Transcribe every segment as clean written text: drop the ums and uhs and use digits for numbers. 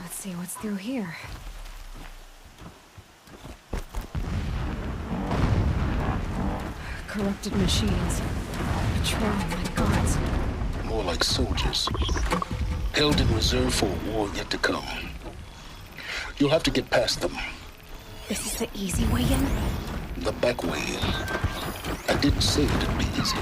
Let's see what's through here. Corrupted machines. Patrolling like guards. More like soldiers. Held in reserve for a war yet to come. You'll have to get past them. This is the easy way in? The back way in. I didn't say it'd be easy.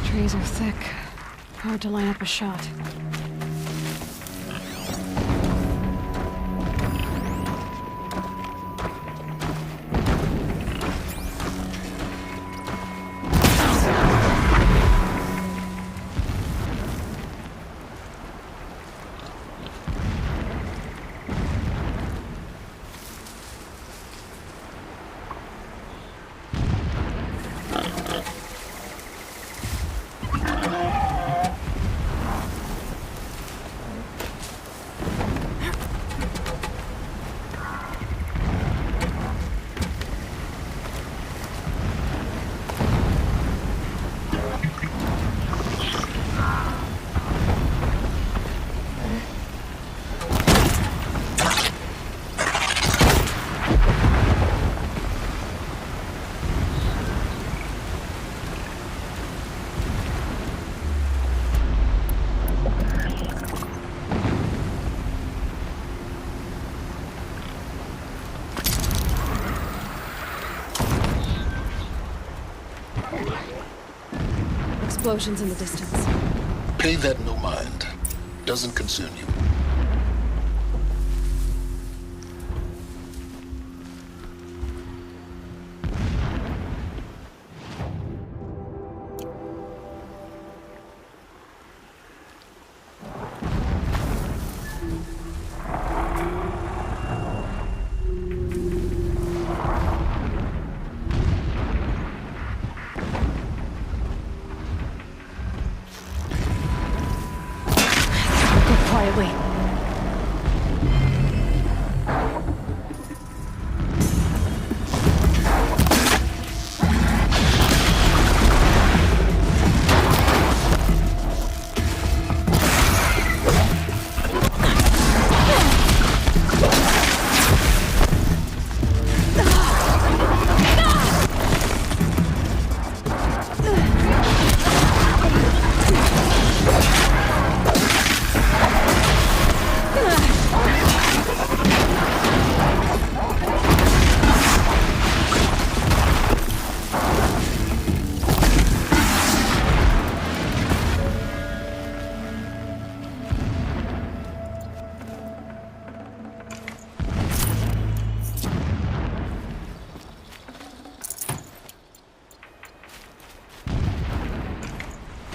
Trees are thick. Hard to line up a shot. Explosions in the distance. Pay that no mind. Doesn't concern you.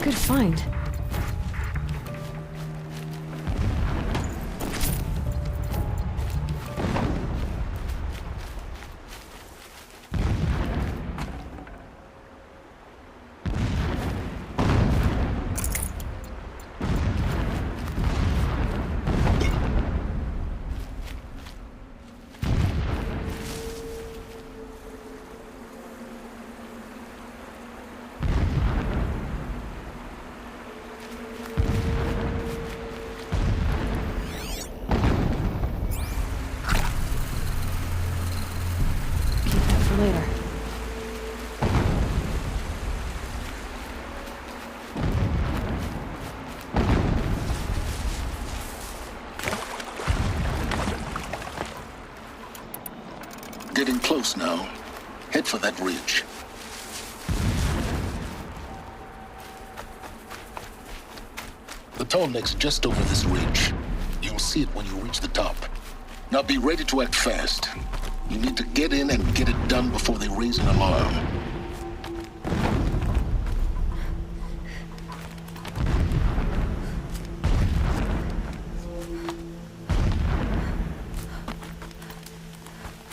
Good find. Later. Getting close now. Head for that ridge. The tall neck's just over this ridge. You'll see it when you reach the top. Now be ready to act fast. You need to get in and get it done before they raise an alarm.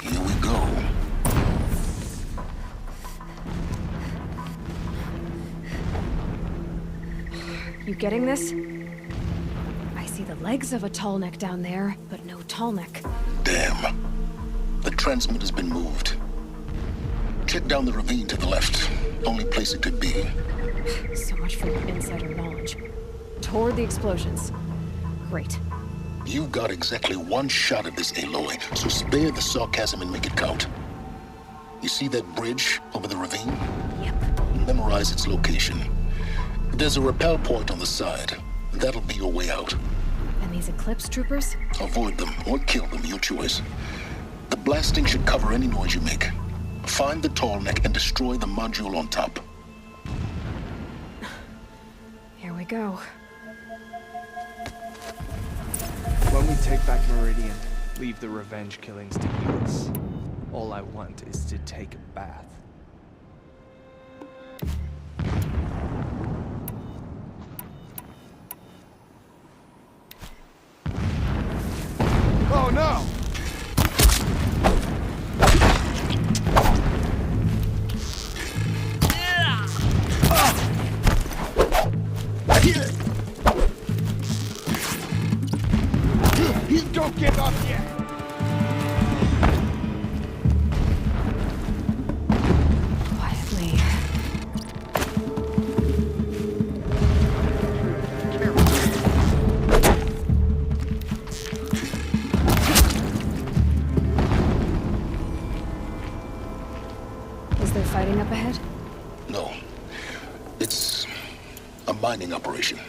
Here we go. You getting this? I see the legs of a tall neck down there, but no tall neck. Damn. The transmitter's been moved. Check down the ravine to the left. Only place it could be. So much for your insider knowledge. Toward the explosions. Great. You've got exactly one shot at this, Aloy, so spare the sarcasm and make it count. You see that bridge over the ravine? Yep. Memorize its location. There's a rappel point on the side. That'll be your way out. And these Eclipse troopers? Avoid them or kill them, your choice. The blasting should cover any noise you make. Find the tall neck and destroy the module on top. Here we go. When we take back Meridian, leave the revenge killings to us. All I want is to take a bath. Oh no! Don't give up yet! Quietly. Is there fighting up ahead? No. It's a mining operation.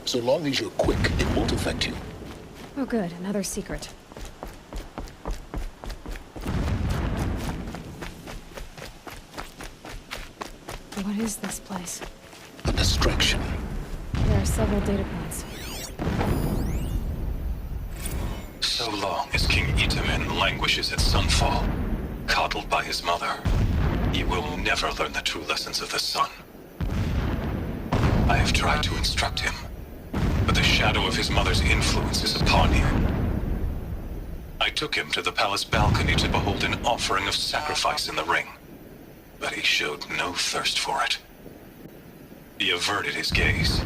So long as you're quick, it won't affect you. Oh good, another secret. What is this place? A distraction. There are several data points. So long as King Itamen languishes at Sunfall, coddled by his mother, he will never learn the true lessons of the sun. I have tried to instruct him, but the shadow of his mother's influence is upon him. I took him to the palace balcony to behold an offering of sacrifice in the ring, but he showed no thirst for it. He averted his gaze.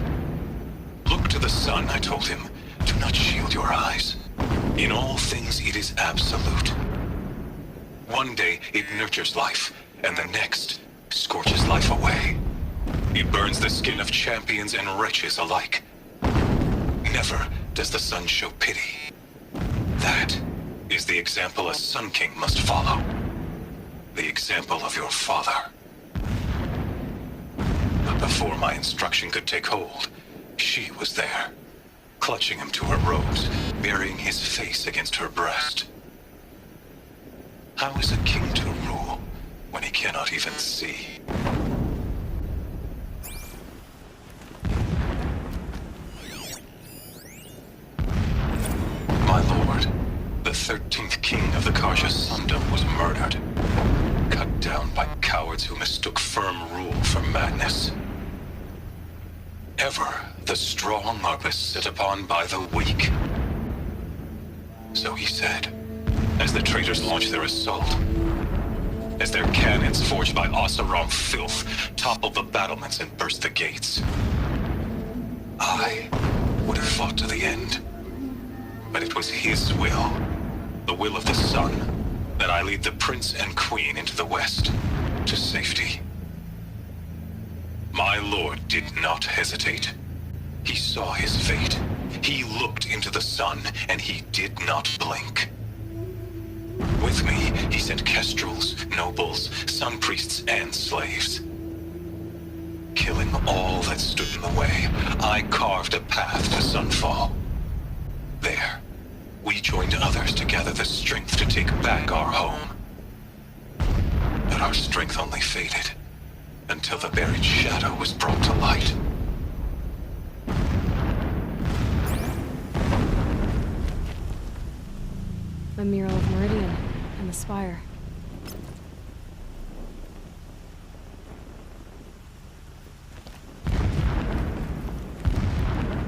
Look to the sun, I told him. Do not shield your eyes. In all things it is absolute. One day it nurtures life, and the next scorches life away. It burns the skin of champions and wretches alike. Never does the sun show pity. That is the example a Sun King must follow. The example of your father. But before my instruction could take hold, she was there, clutching him to her robes, burying his face against her breast. How is a king to rule when he cannot even see? My lord, the 13th king of the Karja Sundom was murdered, cut down by cowards who mistook firm rule for madness. Ever the strong are beset upon by the weak. So he said, as the traitors launched their assault, as their cannons forged by Oseram filth toppled the battlements and burst the gates. I would have fought to the end, but it was his will, the will of the sun, that I lead the prince and queen into the west, to safety. My lord did not hesitate. He saw his fate. He looked into the sun, and he did not blink. With me, he sent kestrels, nobles, sun priests, and slaves. Killing all that stood in the way, I carved a path to Sunfall. There, we joined others to gather the strength to take back our home. But our strength only faded, until the buried shadow was brought to light. The mural of Meridian and the spire.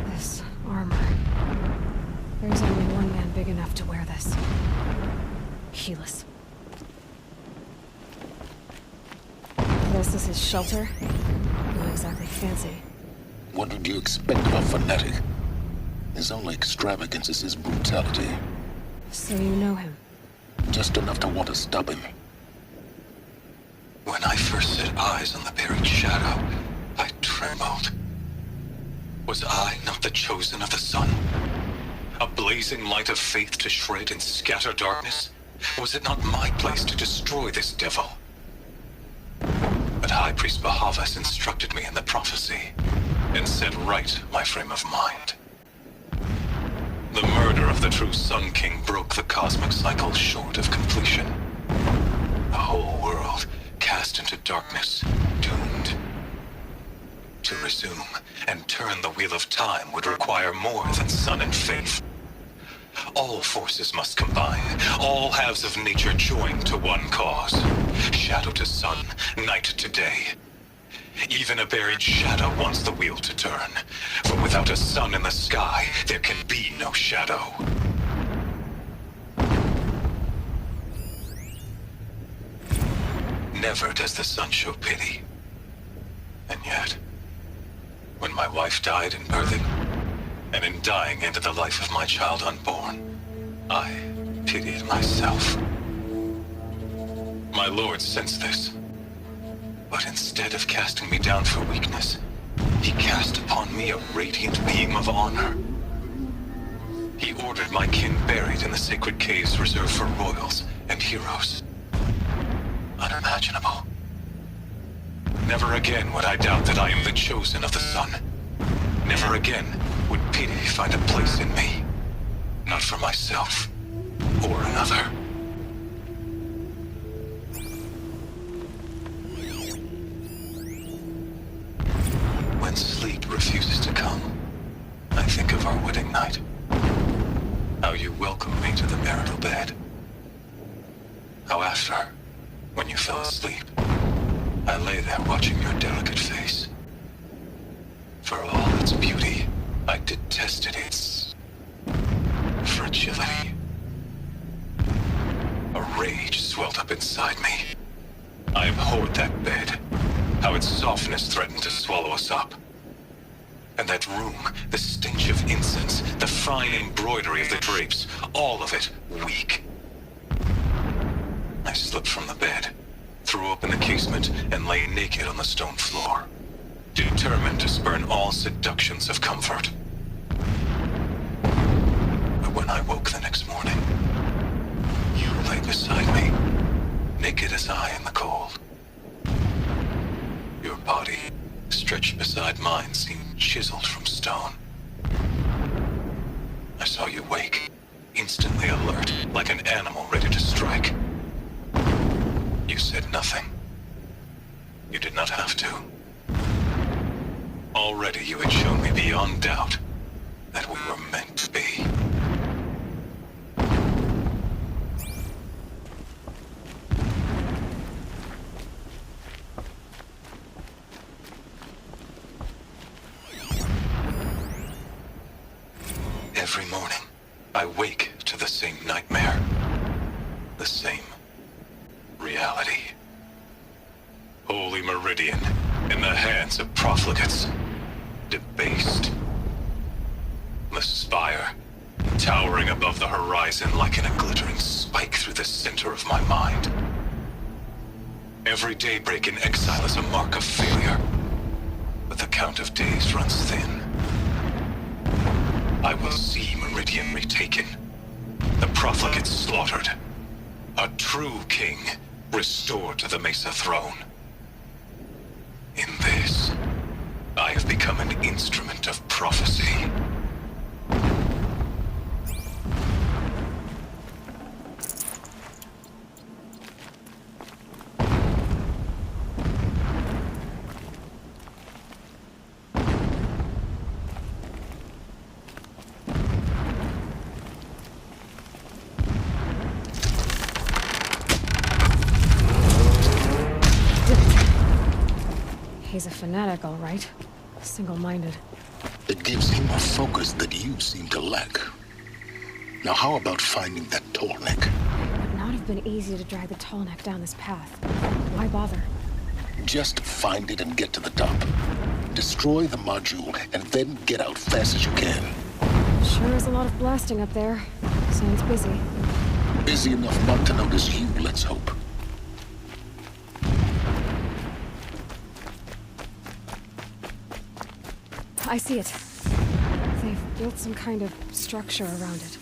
This armor. There's only one man big enough to wear this. Helis. This is his shelter. Not exactly fancy. What did you expect of a fanatic? His only extravagance is his brutality. So you know him? Just enough to want to stop him. When I first set eyes on the buried shadow, I trembled. Was I not the chosen of the sun? A blazing light of faith to shred and scatter darkness? Was it not my place to destroy this devil? But High Priest Bahavas instructed me in the prophecy, and set right my frame of mind. The murder of the true Sun King broke the cosmic cycle short of completion. The whole world cast into darkness, doomed. To resume and turn the wheel of time would require more than sun and faith. All forces must combine, all halves of nature join to one cause. Shadow to sun, night to day. Even a buried shadow wants the wheel to turn, for without a sun in the sky, there can be no shadow. Never does the sun show pity. And yet, when my wife died in birthing, and in dying ended the life of my child unborn, I pitied myself. My lord sensed this. But instead of casting me down for weakness, he cast upon me a radiant beam of honor. He ordered my kin buried in the sacred caves reserved for royals and heroes. Unimaginable. Never again would I doubt that I am the chosen of the sun. Never again would pity find a place in me. Not for myself or another. When sleep refuses to come, I think of our wedding night. How you welcomed me to the marital bed. How after, when you fell asleep, I lay there watching your delicate face. For all its beauty, I detested its fragility. A rage swelled up inside me. I abhorred that bed. How its softness threatened to swallow us up. And that room, the stench of incense, the fine embroidery of the drapes, all of it weak. I slipped from the bed, threw open the casement, and lay naked on the stone floor, determined to spurn all seductions of comfort. But when I woke the next morning, you lay beside me, naked as I in the cold. Your body, stretched beside mine, seemed chiseled from stone. I saw you wake, instantly alert, like an animal ready to strike. You said nothing. You did not have to. Already you had shown me beyond doubt that we were meant to be. Every morning, I wake to the same nightmare. The same reality. Holy Meridian, in the hands of profligates. Debased. The spire, towering above the horizon like in a glittering spike through the center of my mind. Every daybreak in exile is a mark of failure, but the count of days runs thin. I will see Meridian retaken, the profligates slaughtered, a true king restored to the Mesa throne. In this, I have become an instrument of prophecy. He's a fanatic, all right. Single-minded. It gives him a focus that you seem to lack. Now how about finding that Tallneck? It would not have been easy to drag the Tallneck down this path. Why bother? Just find it and get to the top. Destroy the module and then get out fast as you can. Sure is a lot of blasting up there. Sounds busy. Busy enough not to notice you, let's hope. I see it. They've built some kind of structure around it.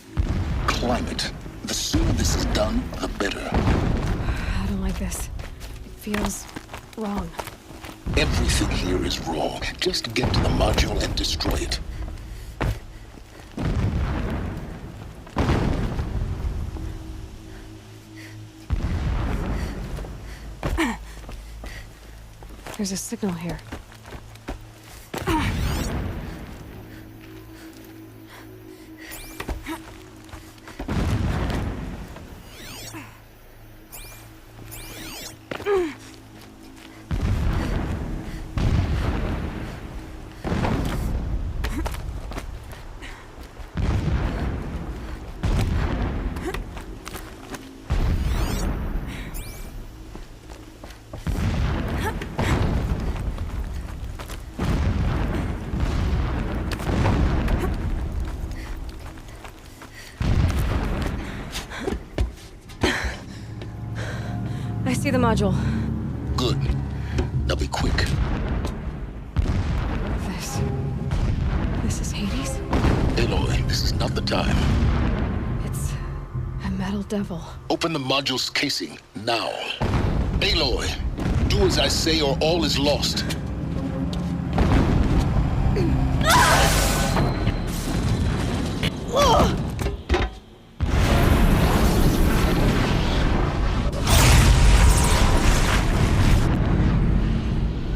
Climb it. The sooner this is done, the better. I don't like this. It feels wrong. Everything here is wrong. Just get to the module and destroy it. There's a signal here. I see the module. Good. Now be quick. This is Hades? Aloy, this is not the time. It's a metal devil. Open the module's casing, now. Aloy, do as I say or all is lost.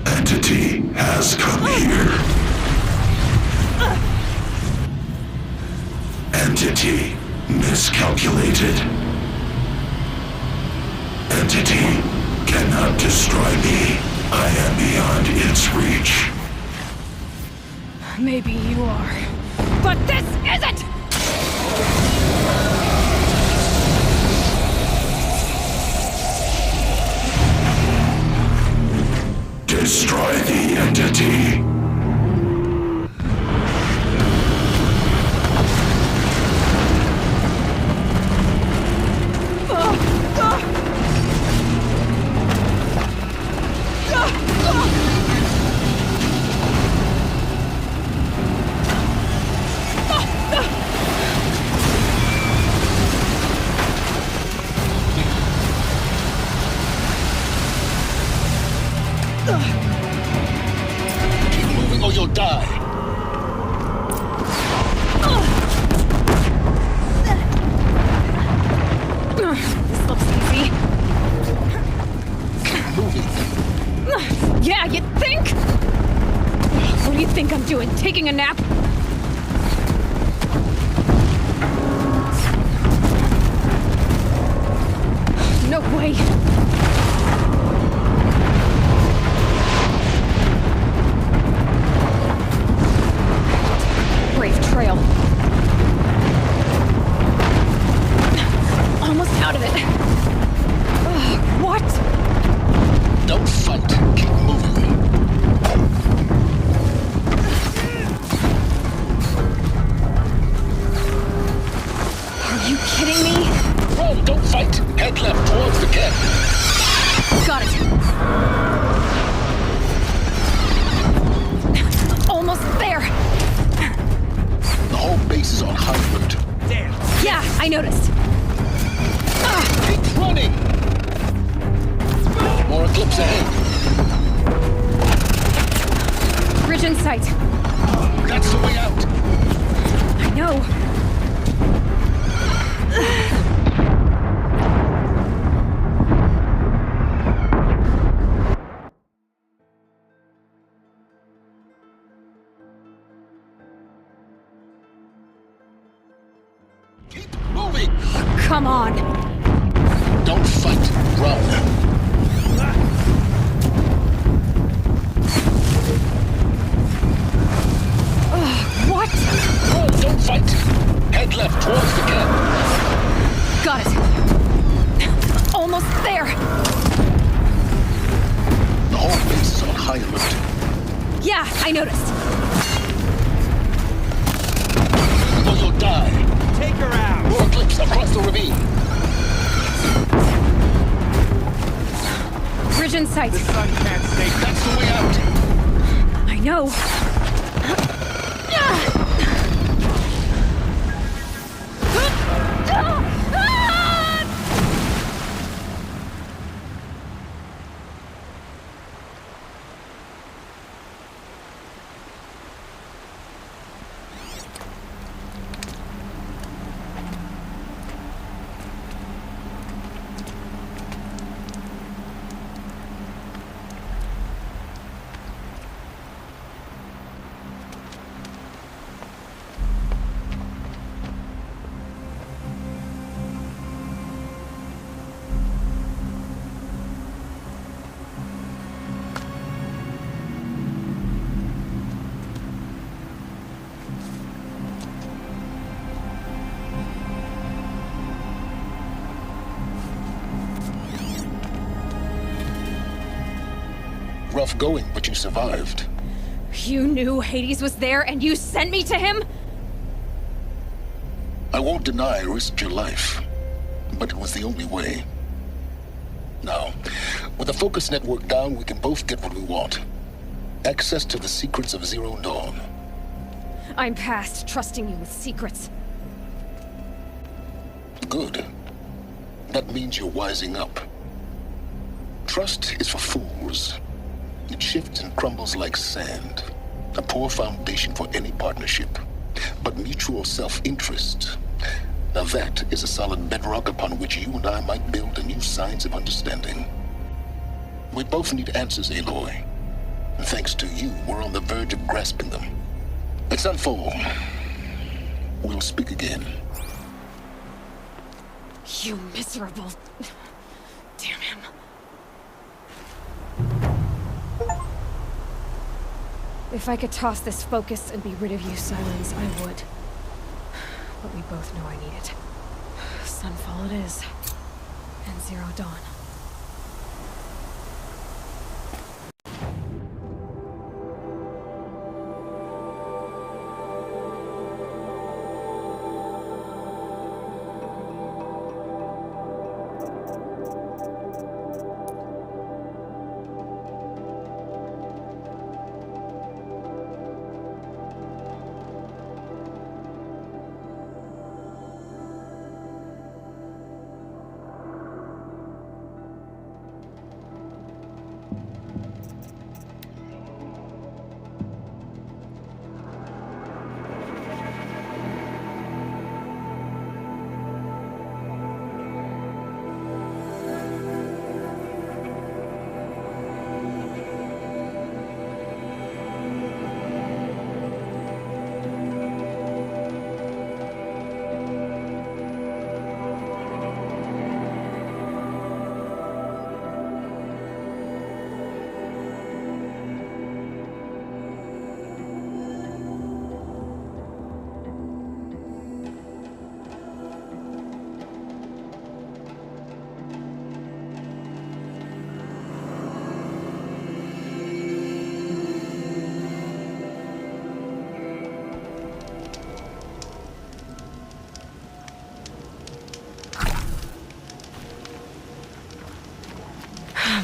Entity has come here. Entity miscalculated. Entity cannot destroy me. I am beyond its reach. Maybe you are. But this isn't! Destroy the entity. Keep moving or you'll die. This looks easy. Keep moving. Yeah, you think? What do you think I'm doing? Taking a nap? No way. Brave trail. Eclipse ahead. Bridge in sight. That's the way out. I know. Keep moving. Come on. Don't fight. Run. What? Oh, don't fight. Head left towards the camp. Got it. Almost there. The whole base is on high alert. Yeah, I noticed. Or you'll die. Take her out! Eclipse across the ravine. Bridge in sight. The sun can't stay. That's the way out. I know. Rough going, but you survived. You knew Hades was there and you sent me to him? I won't deny I risked your life, but it was the only way. Now, with the focus network down, we can both get what we want. Access to the secrets of Zero Dawn. I'm past trusting you with secrets. Good. That means you're wising up. Trust is for fools. It shifts and crumbles like sand. A poor foundation for any partnership. But mutual self-interest. Now that is a solid bedrock upon which you and I might build a new science of understanding. We both need answers, Aloy. And thanks to you, we're on the verge of grasping them. Let's unfold. We'll speak again. You miserable... Damn him. If I could toss this focus and be rid of you, Sylens, I would. But we both know I need it. Sunfall it is. And Zero Dawn.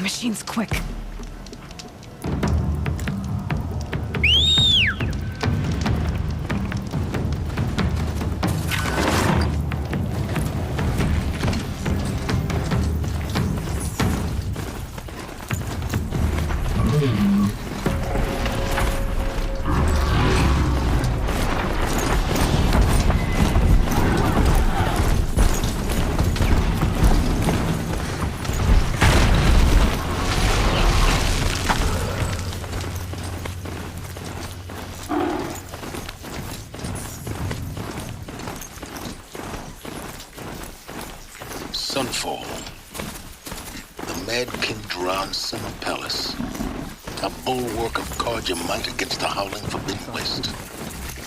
Machine's quick. Sunfall. The Mad King Duran's summer palace. A bulwark of guard your might against the howling Forbidden West.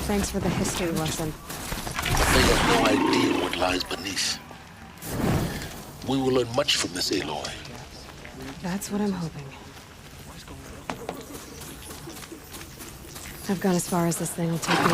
Thanks for the history lesson. But they have no idea what lies beneath. We will learn much from this, Aloy. That's what I'm hoping. I've gone as far as this thing will take me.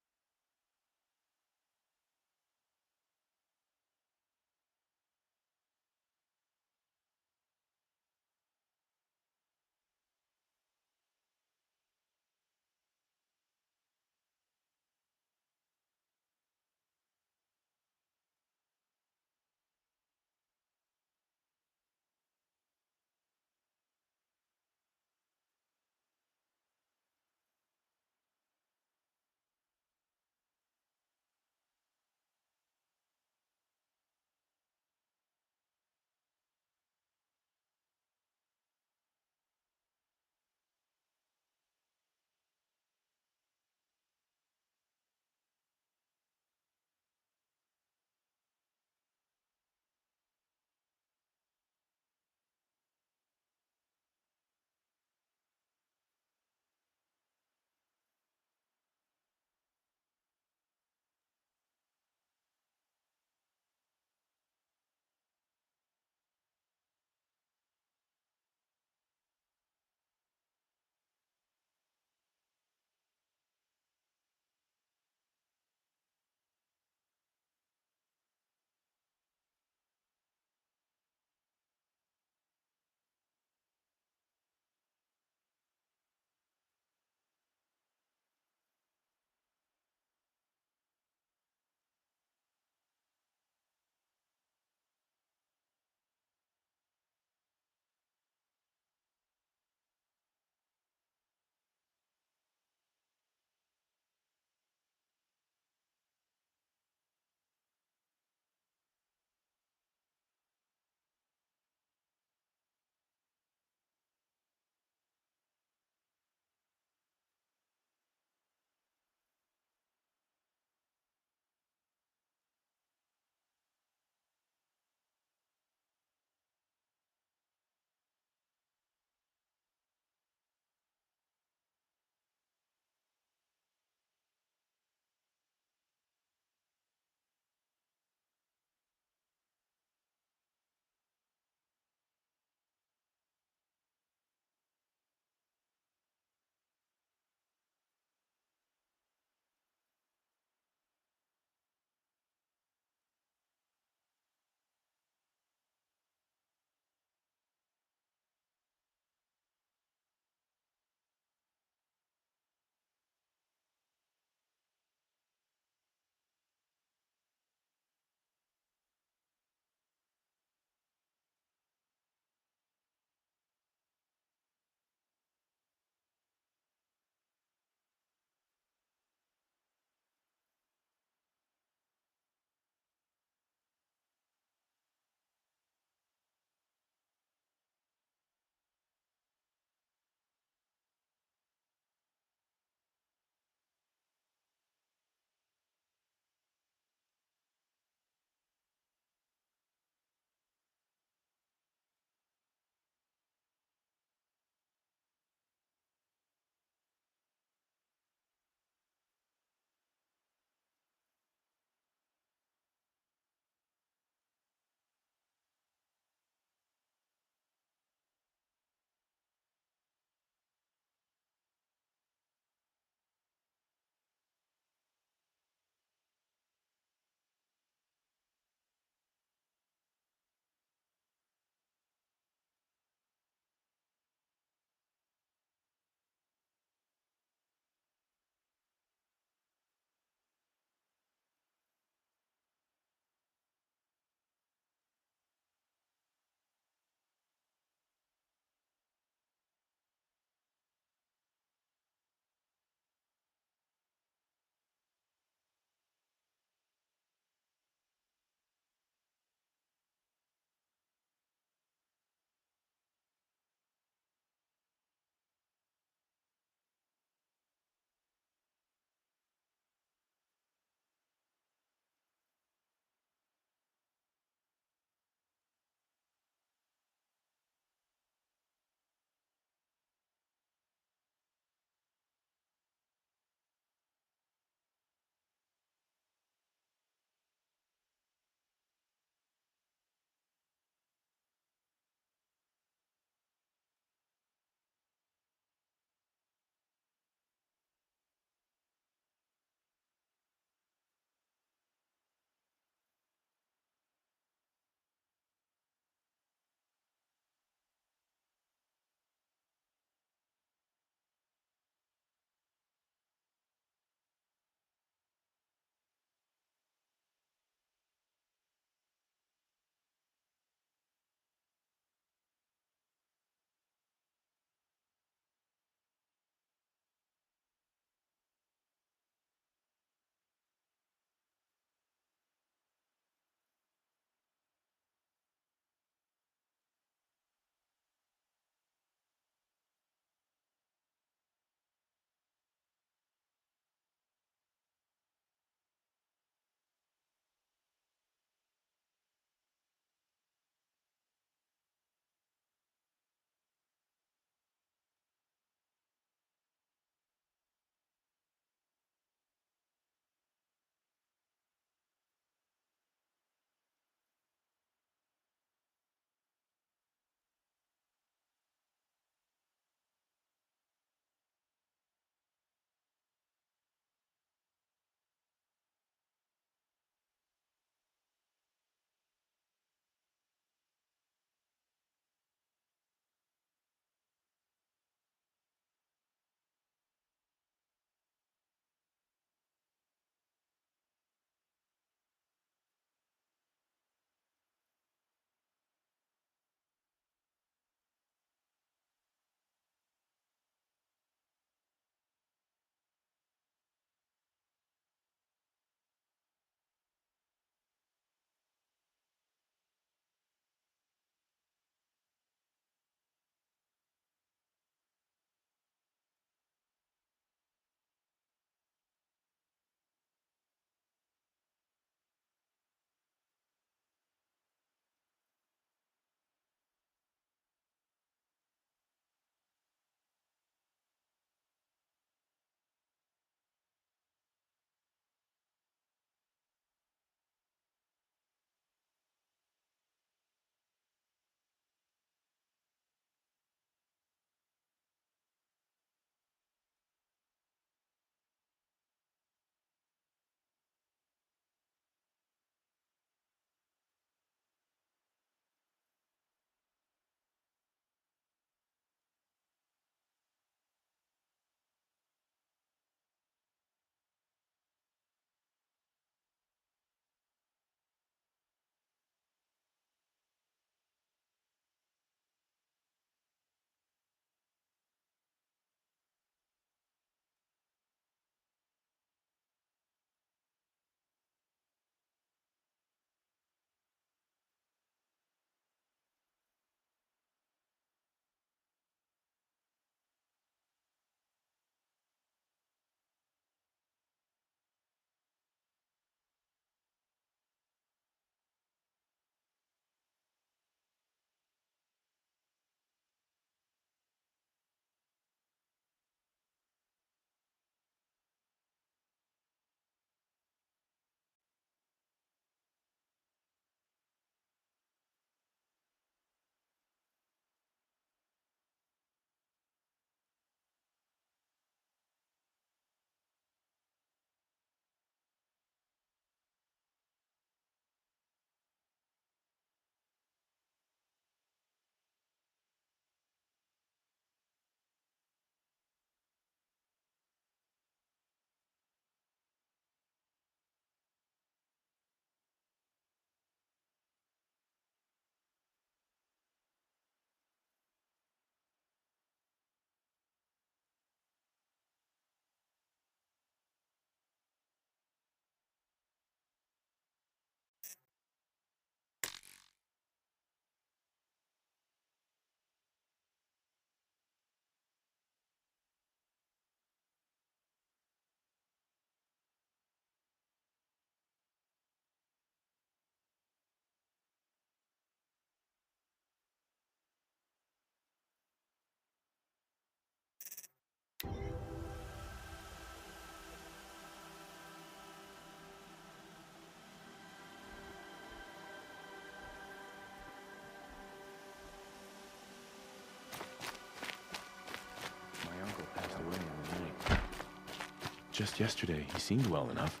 Just yesterday, he seemed well enough.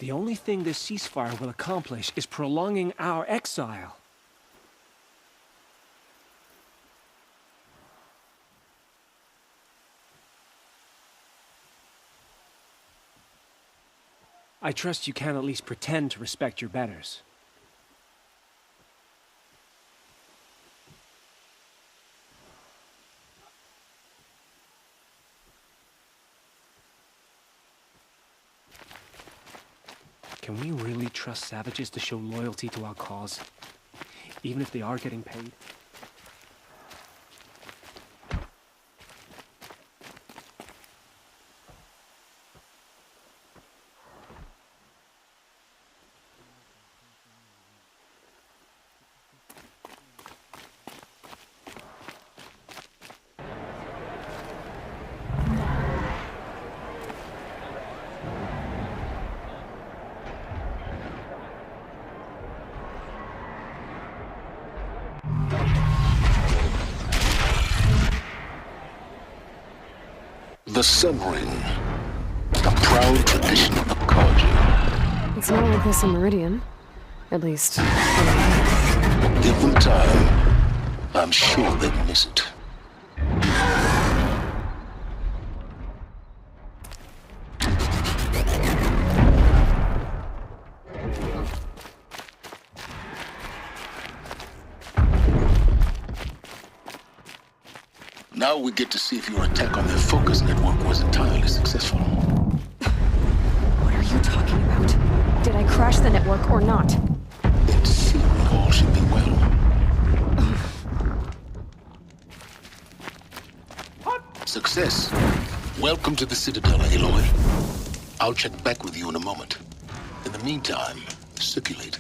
The only thing this ceasefire will accomplish is prolonging our exile. I trust you can at least pretend to respect your betters. Can we really trust savages to show loyalty to our cause? Even if they are getting paid? The Sun Ring, a proud tradition of Carja. It's not like this in Meridian. At least, Give them time. I'm sure they'd miss it. Now we get to see if your attack on their focus network was entirely successful. what are you talking about? Did I crash the network or not? In theory, all should be well. Success. Welcome to the Citadel, Aloy. I'll check back with you in a moment. In the meantime, circulate.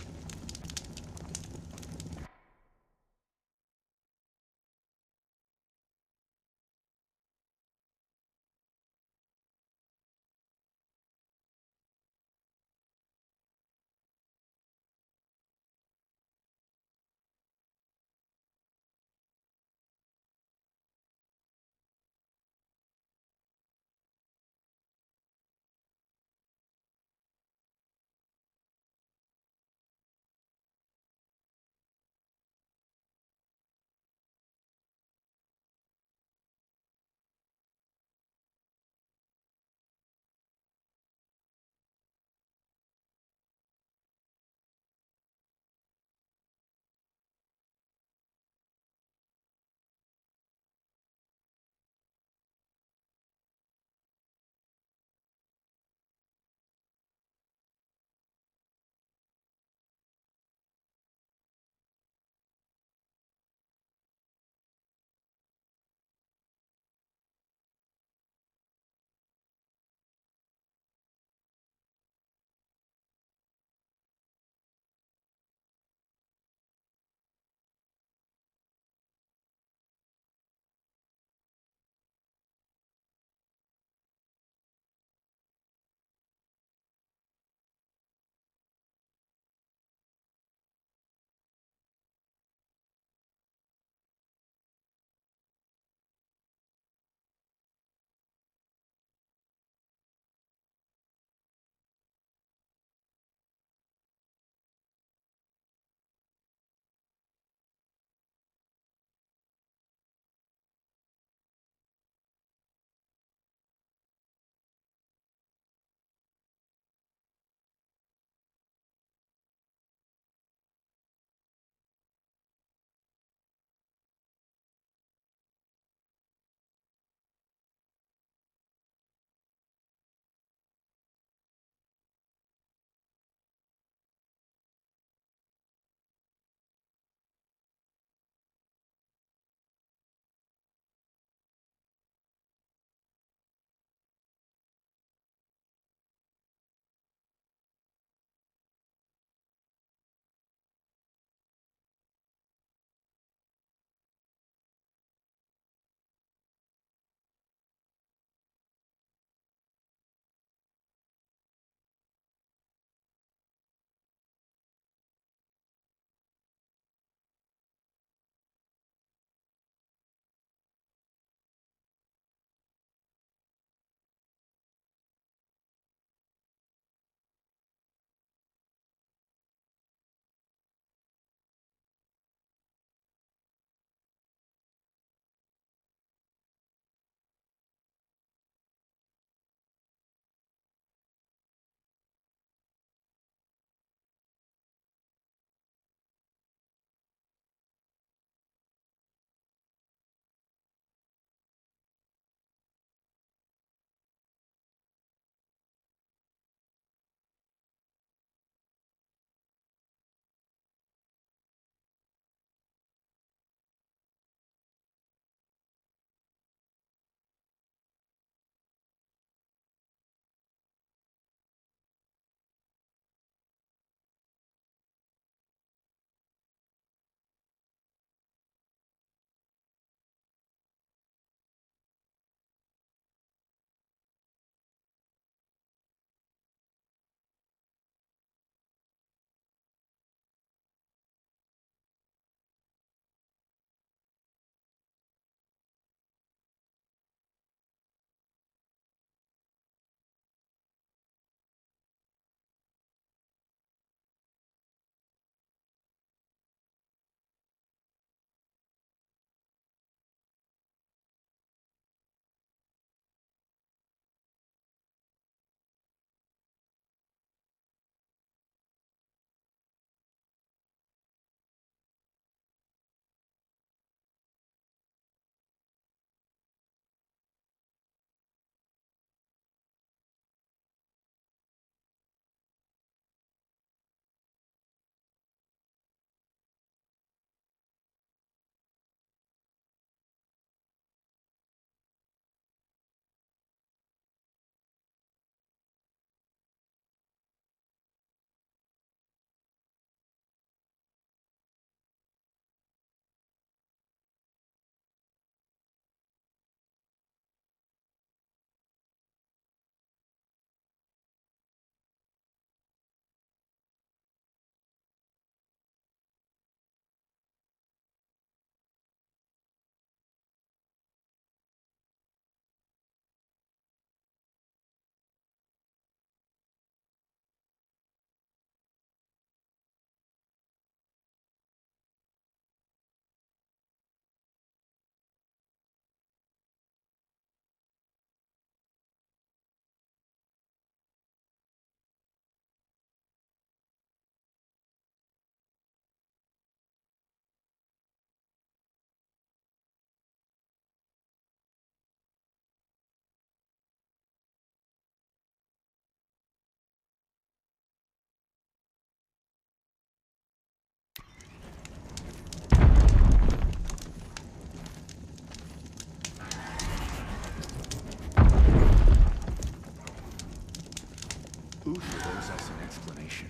explanation.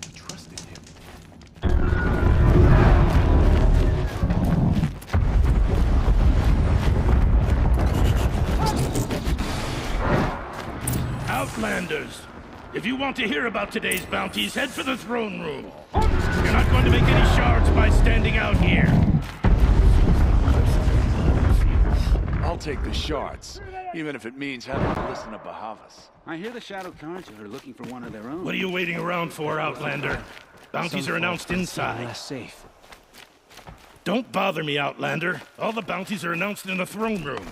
I trusted him. Outlanders! If you want to hear about today's bounties, head for the throne room. You're not going to make any shards by standing out here. I'll take the shards, even if it means having to listen to Bahavas. I hear the Shadow Cards are looking for one of their own. What are you waiting around for, Outlander? Bounties are announced inside. Less safe. Don't bother me, Outlander. All the bounties are announced in the throne room.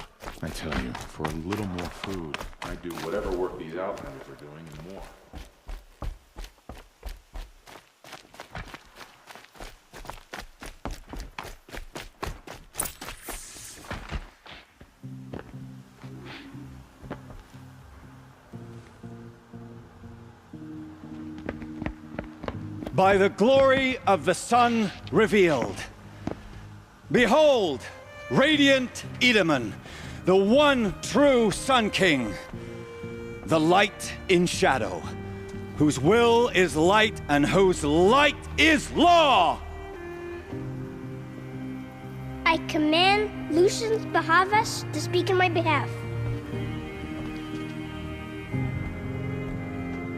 I tell you, for a little more food, I'd do whatever work these Outlanders are doing and more. By the glory of the sun revealed. Behold, radiant Edaman, the one true Sun King, the light in shadow, whose will is light and whose light is law! I command Lucius Bahavas to speak in my behalf.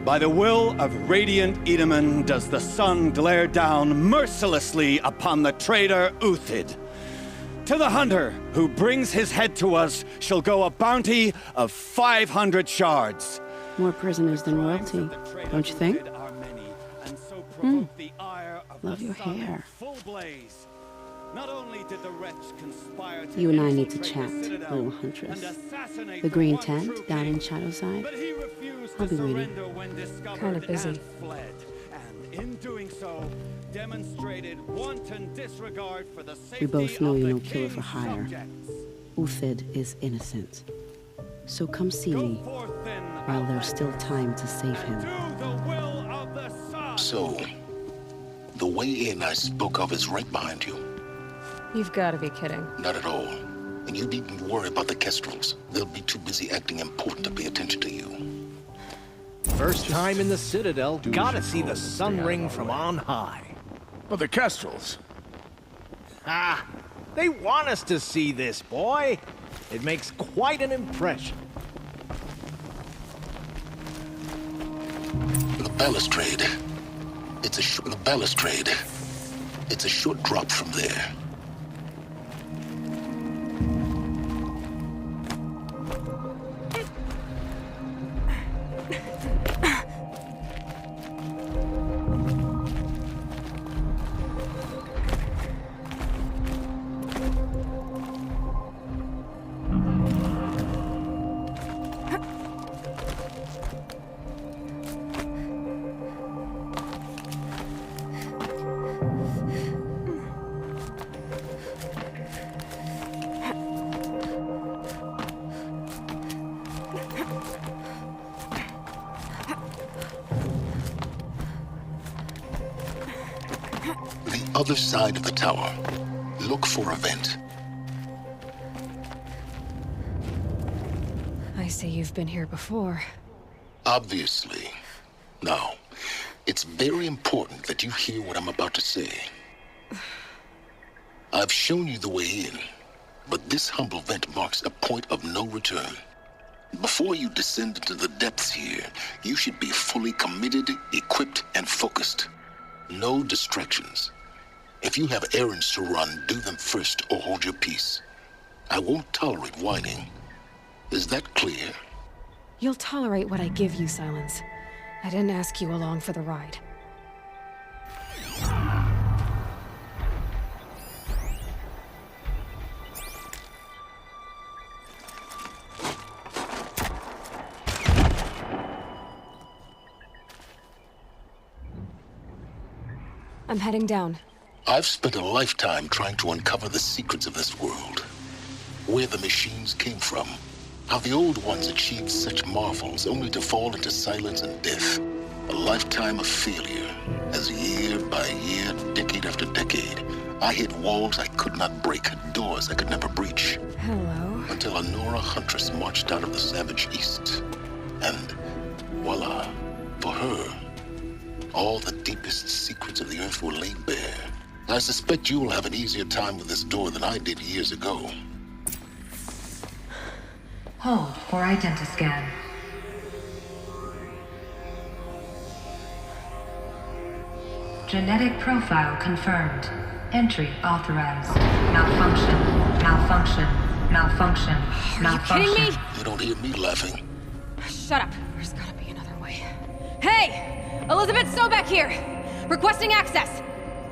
By the will of radiant Edaman does the sun glare down mercilessly upon the traitor Uthid. To the hunter who brings his head to us shall go a bounty of 500 shards. More prisoners than royalty, don't you think? Love your hair. Not only did the wretch conspire to You and I need to chat, little huntress. The green tent down in Shadowside. I'll be waiting. Kind of busy. And in doing so, demonstrated wanton disregard for the safety We both know of you're the no killer for king's hire. subjects. Uthid is innocent. So come see me while there's still time to save him. So, the way in I spoke of is right behind you. You've got to be kidding. Not at all. And you needn't worry about the Kestrels. They'll be too busy acting important to pay attention to you. First time in the Citadel, do gotta as see you're the told and sun stay out ring of from our way. on high. But the Kestrels. Ah, they want us to see this, boy. It makes quite an impression. The balustrade. The balustrade. It's a short drop from there. Other side of the tower. Look for a vent. I see you've been here before. Obviously. Now, it's very important that you hear what I'm about to say. I've shown you the way in, but this humble vent marks a point of no return. Before you descend into the depths here, you should be fully committed, equipped, and focused. No distractions. If you have errands to run, do them first or hold your peace. I won't tolerate whining. Is that clear? You'll tolerate what I give you, Silence. I didn't ask you along for the ride. I'm heading down. I've spent a lifetime trying to uncover the secrets of this world. Where the machines came from. How the old ones achieved such marvels only to fall into silence and death. A lifetime of failure, as year by year, decade after decade, I hit walls I could not break, doors I could never breach. Hello. Until a Nora huntress marched out of the savage east. And voila, for her, all the deepest secrets of the Earth will lay bare. I suspect you'll have an easier time with this door than I did years ago. Hold for identiscan. Genetic profile confirmed. Entry authorized. Malfunction. Malfunction. Malfunction. Malfunction. Are you kidding me? You don't hear me laughing. Shut up. There's gotta be another way. Hey! Elizabeth Sobek here! Requesting access!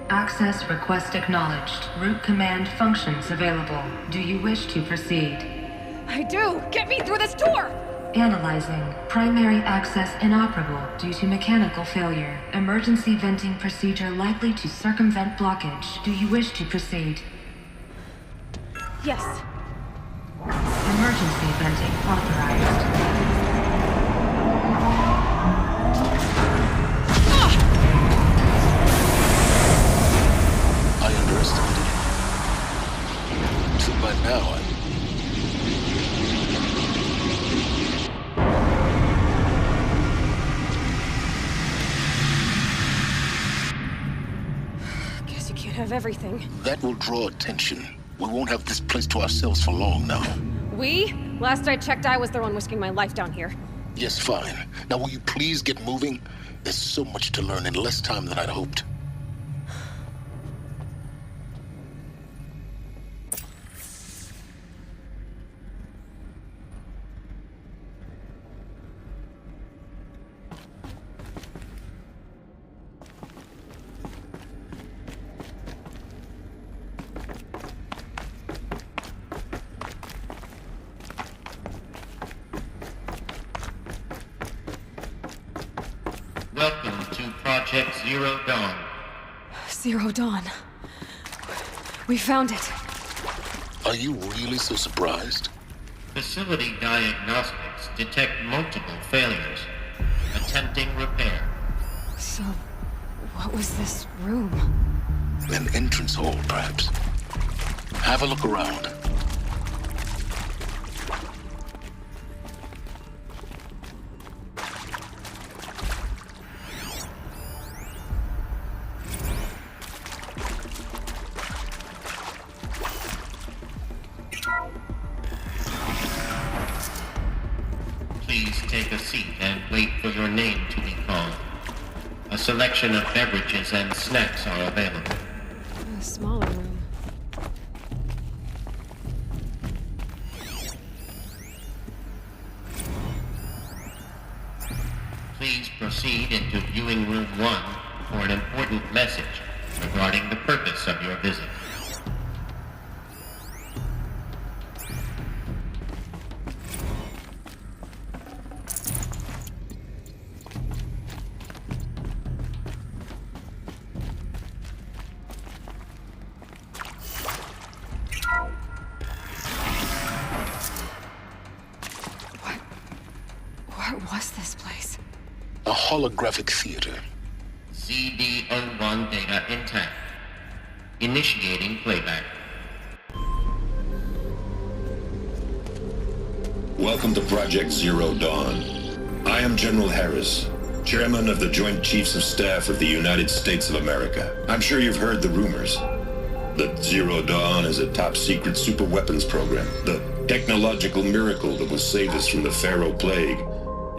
Access request acknowledged. Root command functions available. Do you wish to proceed? I do! Get me through this door! Analyzing. Primary access inoperable due to mechanical failure. Emergency venting procedure likely to circumvent blockage. Do you wish to proceed? Yes. Emergency venting authorized. I underestimated it. So by now, Guess you can't have everything. that will draw attention. We won't have this place to ourselves for long now. We? Last I checked, I was the one risking my life down here. Yes, fine. Now will you please get moving? There's so much to learn in less time than I'd hoped. Welcome to Project Zero Dawn. Zero Dawn. We found it. Are you really so surprised? Facility diagnostics detect multiple failures. Attempting repair. So, what was this room? An entrance hall, perhaps. Have a look around. Please take a seat and wait for your name to be called. A selection of beverages and snacks are available. A smaller room. Please proceed into viewing room 1 for an important message regarding the purpose of your visit. What was this place? A holographic theater. CD01 data intact. Initiating playback. Welcome to Project Zero Dawn. I am General Harris, Chairman of the Joint Chiefs of Staff of the United States of America. I'm sure you've heard the rumors that Zero Dawn is a top-secret superweapons program, the technological miracle that will save us from the Pharaoh Plague,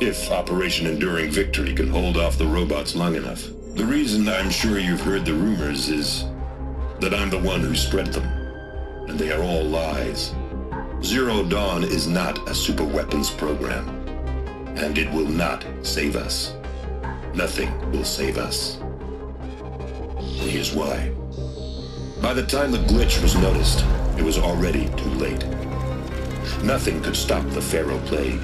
if Operation Enduring Victory can hold off the robots long enough. The reason I'm sure you've heard the rumors is that I'm the one who spread them, and they are all lies. Zero Dawn is not a superweapons program, and it will not save us. Nothing will save us. And here's why. By the time the glitch was noticed, it was already too late. Nothing could stop the Pharaoh Plague.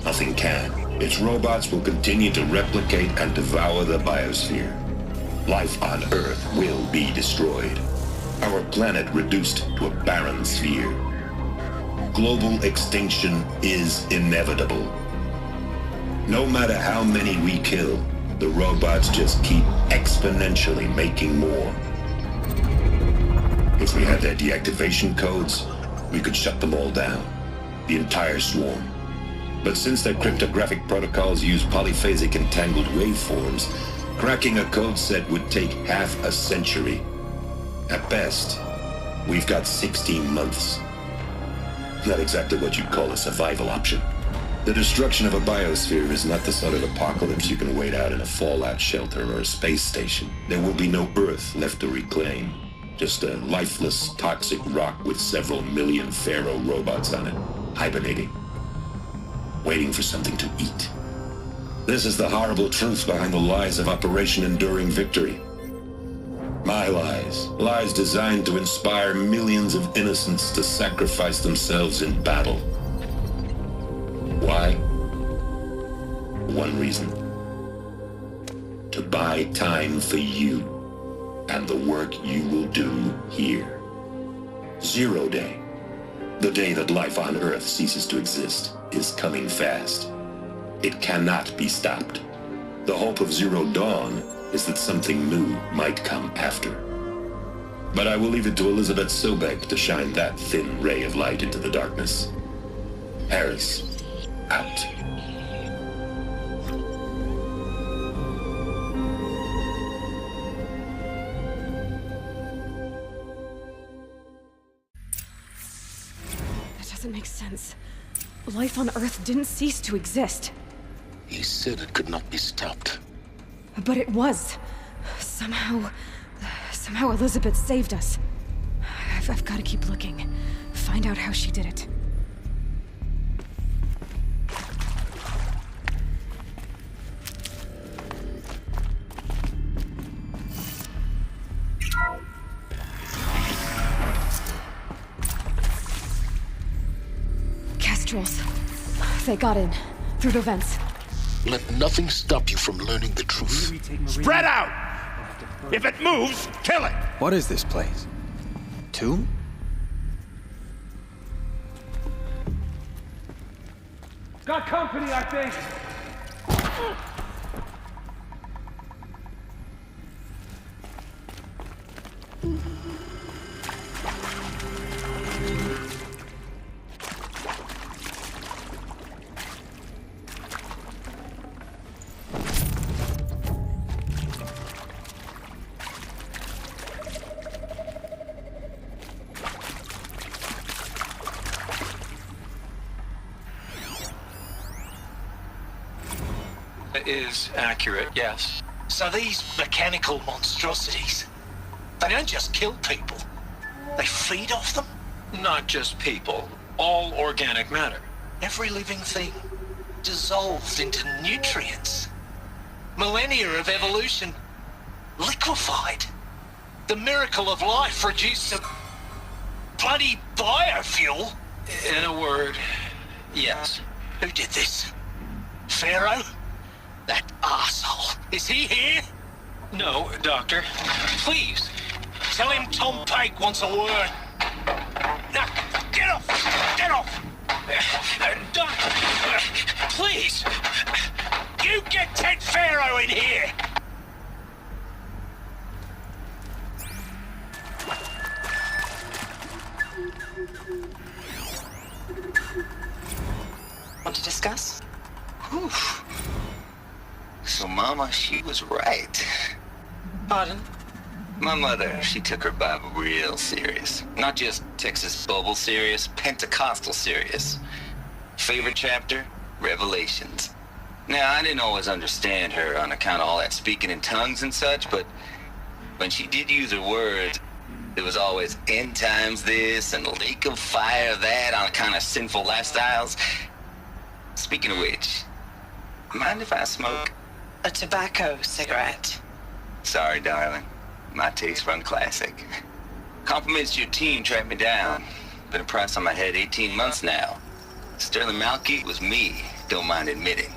Nothing can. Its robots will continue to replicate and devour the biosphere. Life on Earth will be destroyed. Our planet reduced to a barren sphere. Global extinction is inevitable. No matter how many we kill, the robots just keep exponentially making more. If we had their deactivation codes, we could shut them all down. The entire swarm. But since their cryptographic protocols use polyphasic entangled waveforms, Cracking a code set would take half a century. At best, we've got 16 months. Not exactly what you'd call a survival option. The destruction of a biosphere is not the sort of apocalypse you can wait out in a fallout shelter or a space station. There will be no Earth left to reclaim. Just a lifeless, toxic rock with several million Pharaoh robots on it, hibernating, waiting for something to eat. This is the horrible truth behind the lies of Operation Enduring Victory. My lies. Lies designed to inspire millions of innocents to sacrifice themselves in battle. Why? One reason. To buy time for you and the work you will do here. Zero Day, the day that life on Earth ceases to exist, is coming fast. It cannot be stopped. The hope of Zero Dawn is that something new might come after. But I will leave it to Elizabeth Sobek to shine that thin ray of light into the darkness. Harris, out. That doesn't make sense. Life on Earth didn't cease to exist. He said it could not be stopped. But it was. Somehow Elizabeth saved us. I've got to keep looking. Find out how she did it. Kestrels. They got in. Through the vents. Let nothing stop you from learning the truth. Spread out! If it moves, kill it! What is this place? Tomb? Got company, I think! Is accurate, yes. So these mechanical monstrosities, they don't just kill people, they feed off them? Not just people, all organic matter. Every living thing dissolved into nutrients. Millennia of evolution liquefied. The miracle of life reduced to bloody biofuel. In a word, yes. Who did this? Pharaoh? That arsehole. Is he here? No, Doctor. Please, tell him Tom Pike wants a word. Now, get off! Get off! Doctor, please! You get Ted Pharaoh in here! Want to discuss? Whew. So Mama, she was right. Pardon? My mother, she took her Bible real serious. Not just Texas Bible serious, Pentecostal serious. Favorite chapter? Revelations. Now, I didn't always understand her on account of all that speaking in tongues and such, but when she did use her words, there was always end times this and lake of fire that on account of sinful lifestyles. Speaking of which, mind if I smoke? A tobacco cigarette. Sorry, darling. My taste run classic. Compliments to your team tracked me down. Been a price on my head 18 months now. Sterling Malky was me, don't mind admitting.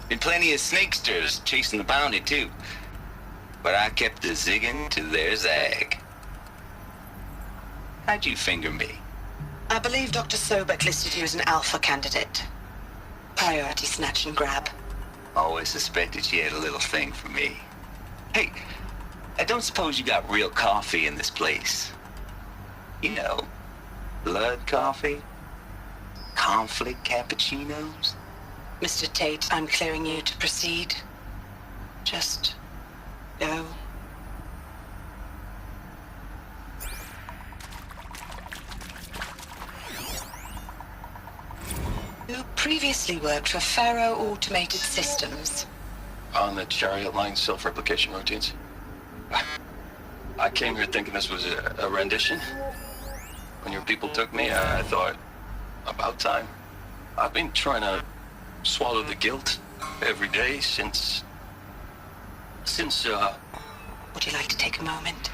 Been plenty of snakesters chasing the bounty, too. But I kept the zigging to their zag. How'd you finger me? I believe Dr. Sobek listed you as an alpha candidate. Priority snatch and grab. Always suspected she had a little thing for me. Hey, I don't suppose you got real coffee in this place. You know, blood coffee? Conflict cappuccinos? Mr. Tate, I'm clearing you to proceed. Just No. You previously worked for Faro Automated Systems. On the Chariot Line self-replication routines. I came here thinking this was a rendition. When your people took me, I thought, about time. I've been trying to swallow the guilt every day since... Would you like to take a moment?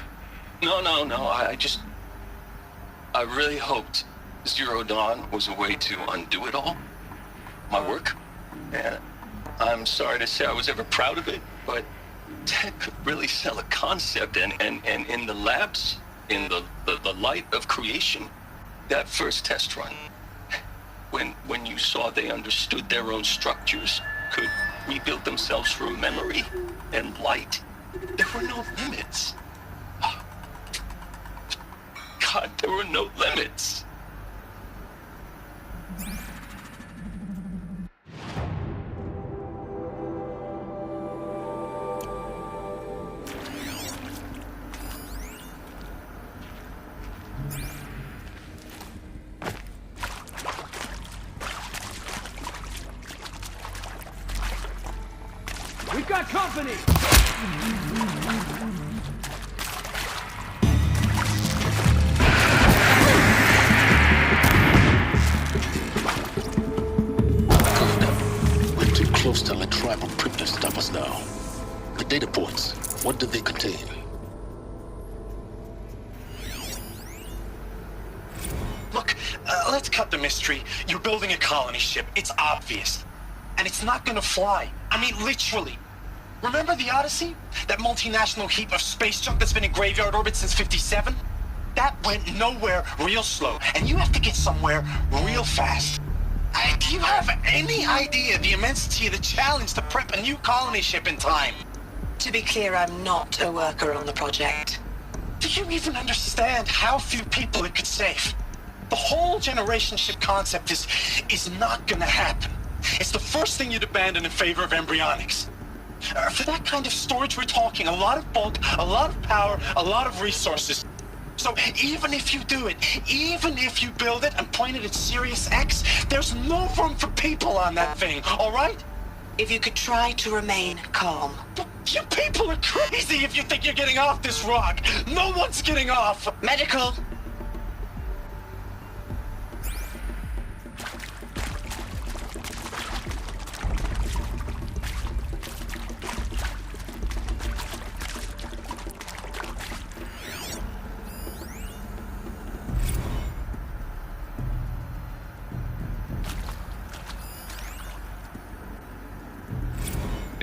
No, I really hoped Zero Dawn was a way to undo it all. My work. And I'm sorry to say I was ever proud of it, but Ted could really sell a concept, and in the labs, in the light of creation, that first test run, when you saw they understood their own structures, could rebuild themselves through memory and light, there were no limits. God, there were no limits. We've got company! We're too close to let tribal privilege stop us now. The data ports, what do they contain? Look, let's cut the mystery. You're building a colony ship. It's obvious. And it's not gonna fly. I mean, literally. Remember the Odyssey? That multinational heap of space junk that's been in graveyard orbit since '57? That went nowhere real slow. And you have to get somewhere real fast. Do you have any idea the immensity of the challenge to prep a new colony ship in time? To be clear, I'm not a worker on the project. Do you even understand how few people it could save? The whole generation ship concept is not gonna happen. It's the first thing you'd abandon in favor of embryonics. For that kind of storage, we're talking a lot of bulk, a lot of power, a lot of resources. So even if you do it, even if you build it and point it at Sirius X, there's no room for people on that thing, all right? If you could try to remain calm. You people are crazy if you think you're getting off this rock. No one's getting off. Medical.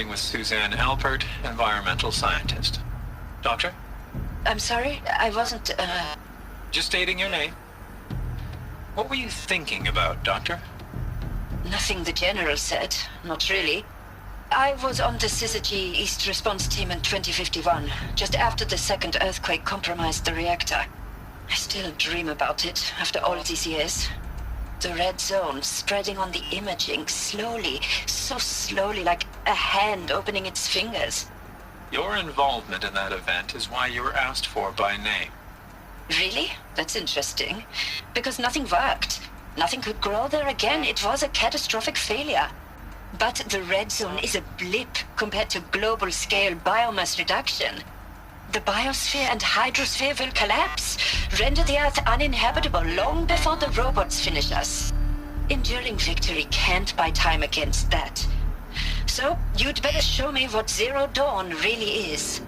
With Suzanne Alpert, environmental scientist. Doctor? I'm sorry, I wasn't, Just stating your name. What were you thinking about, Doctor? Nothing the General said, not really. I was on the Syzygy East Response Team in 2051, just after the second earthquake compromised the reactor. I still dream about it, after all these years. The red zone spreading on the imaging, slowly, so slowly, like a hand opening its fingers. Your involvement in that event is why you were asked for by name. Really? That's interesting. Because nothing worked. Nothing could grow there again. It was a catastrophic failure. But the red zone is a blip compared to global-scale biomass reduction. The biosphere and hydrosphere will collapse, render the Earth uninhabitable long before the robots finish us. Enduring victory can't buy time against that. So, you'd better show me what Zero Dawn really is.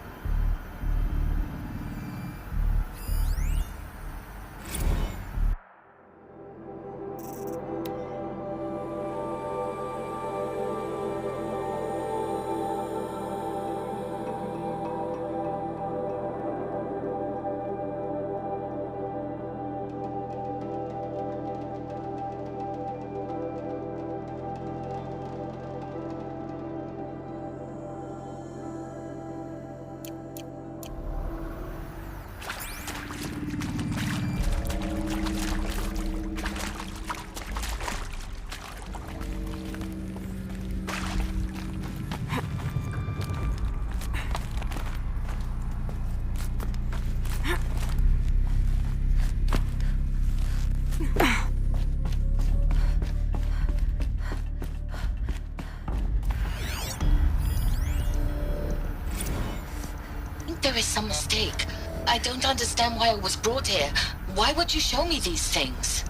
there is some mistake. I don't understand why I was brought here. Why would you show me these things?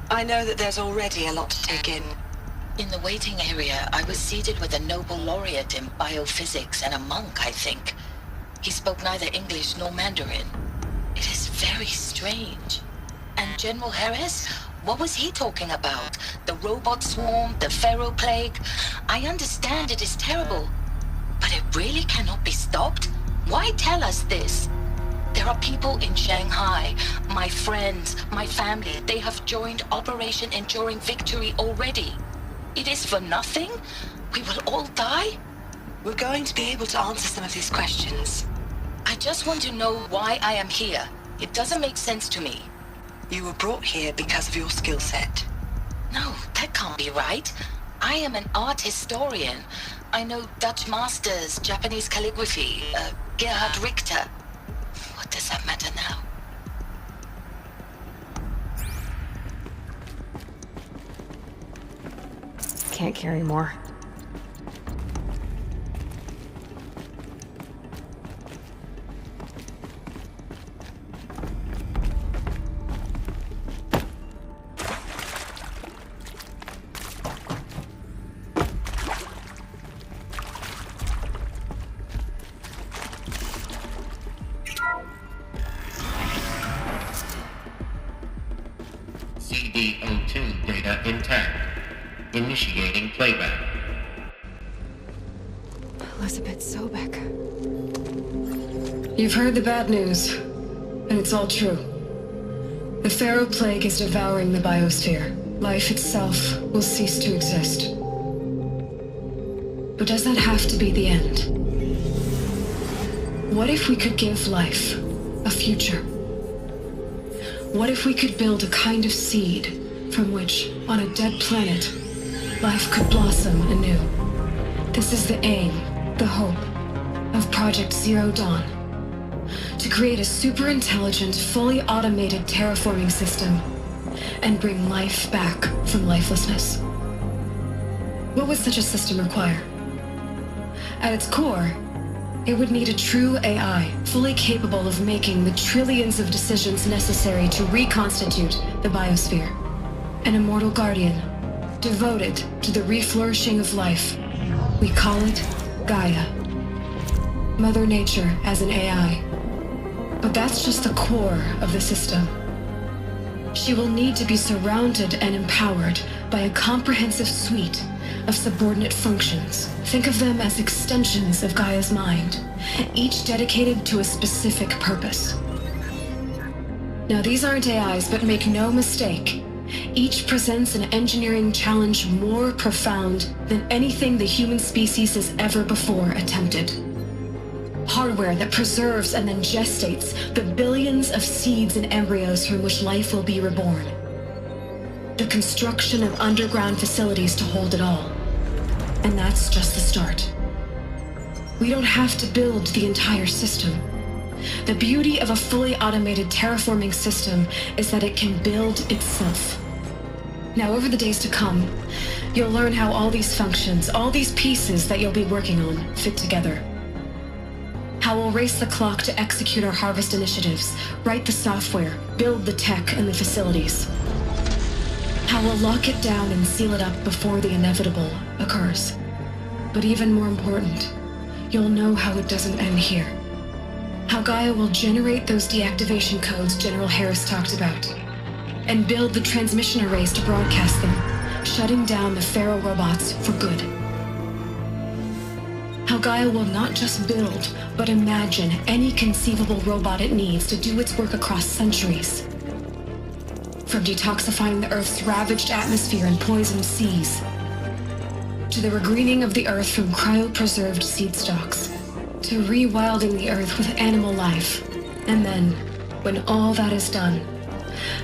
I know that there's already a lot to take in. In the waiting area, I was seated with a Nobel laureate in biophysics and a monk, I think. He spoke neither English nor Mandarin. It is very strange. And General Harris? What was he talking about? The robot swarm, the Pharaoh plague? I understand it is terrible, but it really cannot be stopped? Why tell us this? There are people in Shanghai, my friends, my family. They have joined Operation Enduring Victory already. It is for nothing? We will all die? We're going to be able to answer some of these questions. I just want to know why I am here. It doesn't make sense to me. You were brought here because of your skill set. No, that can't be right. I am an art historian. I know Dutch masters, Japanese calligraphy, Gerhard Richter. What does that matter now? Can't carry more. CD02 data intact. Initiating playback. Elizabeth Sobek. You've heard the bad news, and it's all true. The Pharaoh plague is devouring the biosphere. Life itself will cease to exist. But does that have to be the end? What if we could give life a future? What if we could build a kind of seed from which, on a dead planet, life could blossom anew? This is the aim, the hope, of Project Zero Dawn. To create a super-intelligent, fully automated terraforming system and bring life back from lifelessness. What would such a system require? At its core, it would need a true AI, fully capable of making the trillions of decisions necessary to reconstitute the biosphere. An immortal guardian, devoted to the reflourishing of life. We call it Gaia. Mother Nature as an AI. But that's just the core of the system. She will need to be surrounded and empowered by a comprehensive suite of subordinate functions. Think of them as extensions of Gaia's mind, each dedicated to a specific purpose. Now, these aren't AIs, but make no mistake, each presents an engineering challenge more profound than anything the human species has ever before attempted. Hardware that preserves and then gestates the billions of seeds and embryos from which life will be reborn. The construction of underground facilities to hold it all. And that's just the start. We don't have to build the entire system. The beauty of a fully automated terraforming system is that it can build itself. Now, over the days to come, you'll learn how all these functions, all these pieces that you'll be working on, fit together. How we'll race the clock to execute our harvest initiatives, write the software, build the tech and the facilities. How we'll lock it down and seal it up before the inevitable occurs. But even more important, you'll know how it doesn't end here. How Gaia will generate those deactivation codes General Harris talked about, and build the transmission arrays to broadcast them, shutting down the Pharaoh robots for good. How Gaia will not just build, but imagine any conceivable robot it needs to do its work across centuries. From detoxifying the Earth's ravaged atmosphere and poisoned seas, to the regreening of the Earth from cryopreserved seed stalks, to rewilding the Earth with animal life. And then, when all that is done,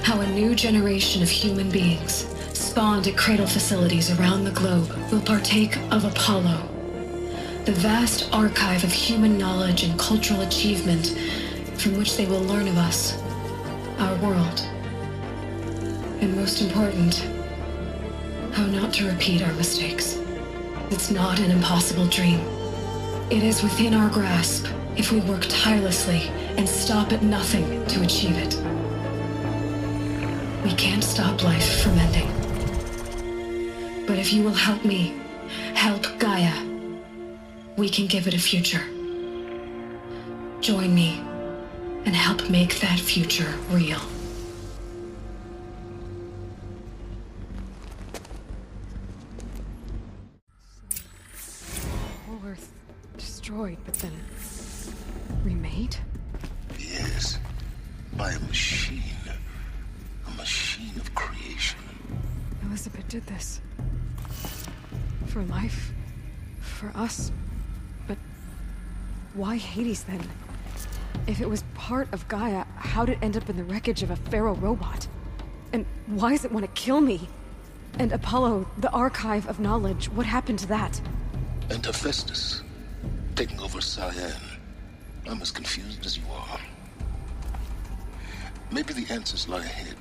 how a new generation of human beings, spawned at cradle facilities around the globe, will partake of Apollo, the vast archive of human knowledge and cultural achievement from which they will learn of us, our world. And most important, how not to repeat our mistakes. It's not an impossible dream. It is within our grasp, if we work tirelessly and stop at nothing to achieve it. We can't stop life from ending. But if you will help me, help Gaia, we can give it a future. Join me and help make that future real. Whole Earth destroyed, but then remade? Yes, by a machine. A machine of creation. Elizabeth did this. For life. For us. But why Hades then? If it was part of Gaia, how'd it end up in the wreckage of a Pharaoh robot? And why does it want to kill me? And Apollo, the archive of knowledge, what happened to that? And Hephaestus, taking over Cyan. I'm as confused as you are. Maybe the answers lie ahead.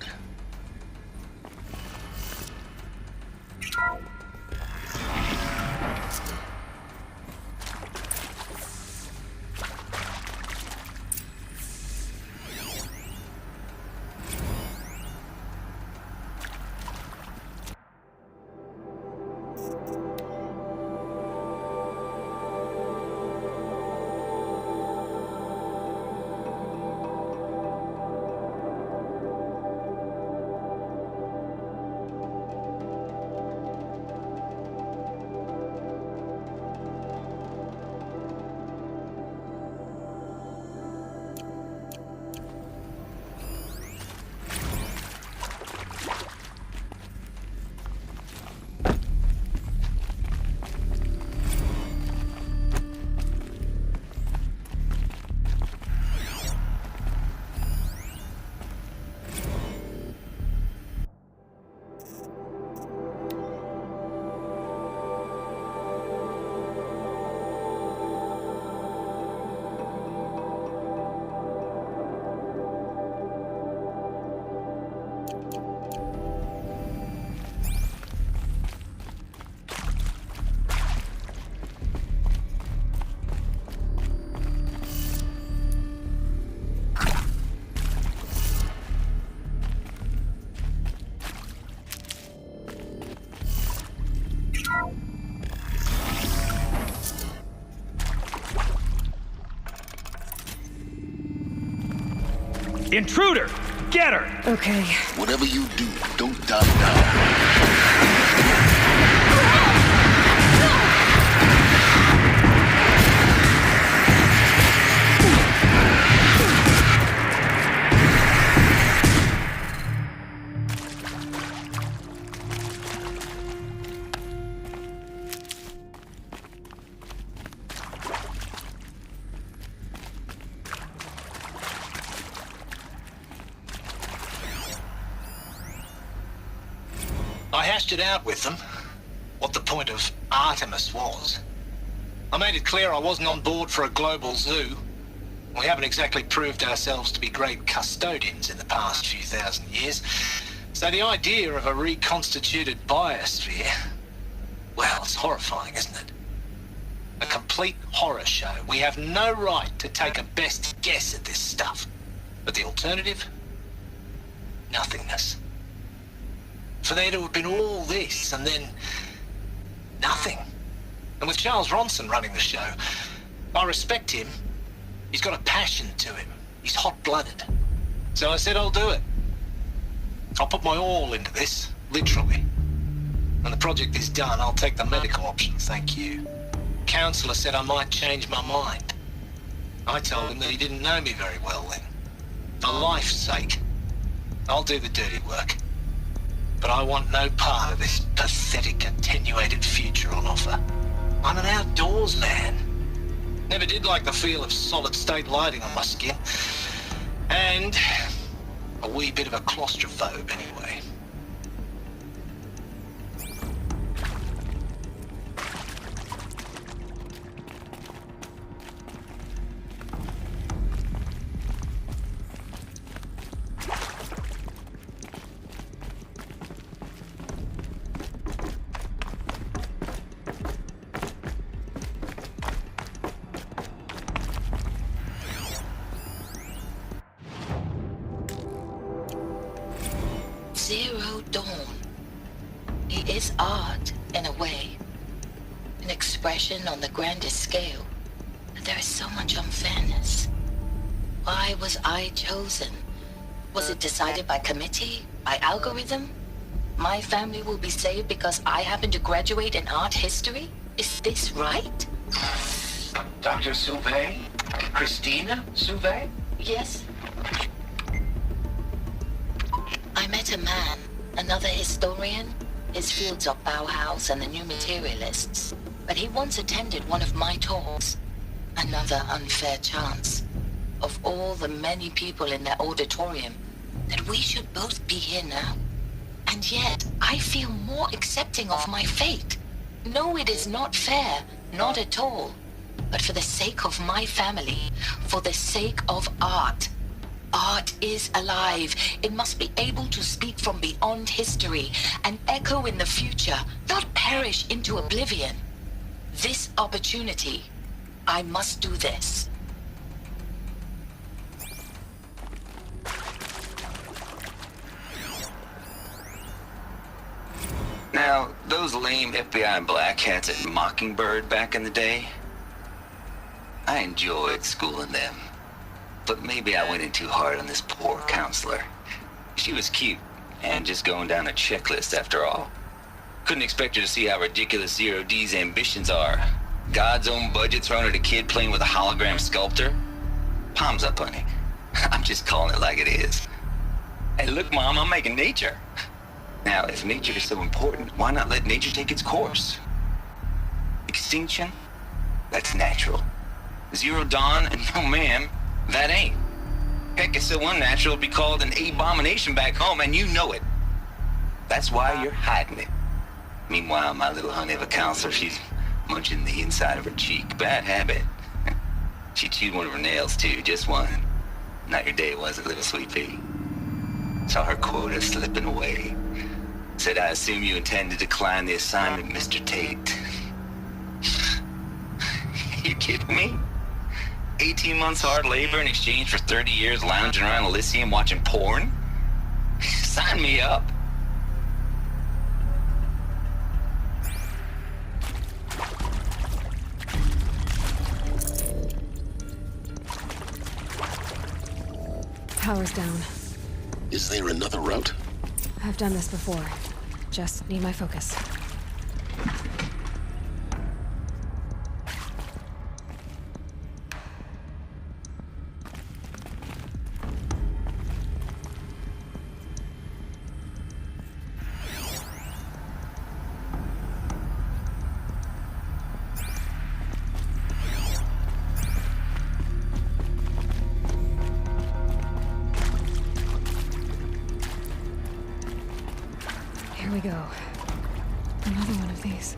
Intruder! Get her! Okay. Whatever you do, don't dive down. I hashed it out with them, what the point of Artemis was. I made it clear I wasn't on board for a global zoo. We haven't exactly proved ourselves to be great custodians in the past few thousand years. So the idea of a reconstituted biosphere, well, it's horrifying, isn't it? A complete horror show. We have no right to take a best guess at this stuff. But the alternative? Nothingness. For there to have been all this, and then nothing. And with Charles Ronson running the show, I respect him. He's got a passion to him. He's hot-blooded. So I said I'll do it. I'll put my all into this, literally. When the project is done, I'll take the medical option, thank you. Counselor said I might change my mind. I told him that he didn't know me very well then. For life's sake, I'll do the dirty work. But I want no part of this pathetic, attenuated future on offer. I'm an outdoors man. Never did like the feel of solid-state lighting on my skin. And a wee bit of a claustrophobe, anyway. is art, in a way. An expression on the grandest scale. But there is so much unfairness. Why was I chosen? Was it decided by committee? By algorithm? My family will be saved because I happen to graduate in art history? Is this right? Dr. Sauvé? Christina Sauvé? Yes. I met a man, another historian. His fields are Bauhaus and the New Materialists. But he once attended one of my talks. Another unfair chance. Of all the many people in that auditorium, that we should both be here now. And yet, I feel more accepting of my fate. No, it is not fair, not at all. But for the sake of my family, for the sake of art. Art is alive. It must be able to speak from beyond history and echo in the future, not perish into oblivion. This opportunity, I must do this. Now, those lame FBI black hats at Mockingbird back in the day, I enjoyed schooling them. But maybe I went in too hard on this poor counselor. She was cute, and just going down a checklist after all. Couldn't expect her to see how ridiculous Zero D's ambitions are. God's own budget thrown at a kid playing with a hologram sculptor? Palms up, honey. I'm just calling it like it is. Hey, look, Mom, I'm making nature. Now, if nature is so important, why not let nature take its course? Extinction? That's natural. Zero Dawn? No, ma'am, that ain't. Heck, it's so unnatural it'd be called an abomination back home, and you know it. That's why you're hiding it. Meanwhile, my little honey of a counselor, she's munching the inside of her cheek. Bad habit. She chewed one of her nails, too, just one. Not your day, was it, little sweet pea? Saw her quota slipping away. Said, I assume you intend to decline the assignment, Mr. Tate. You kidding me? 18 months hard labor in exchange for 30 years lounging around Elysium watching porn? Sign me up. Power's down. Is there another route? I've done this before. Just need my focus. Here we go. Another one of these.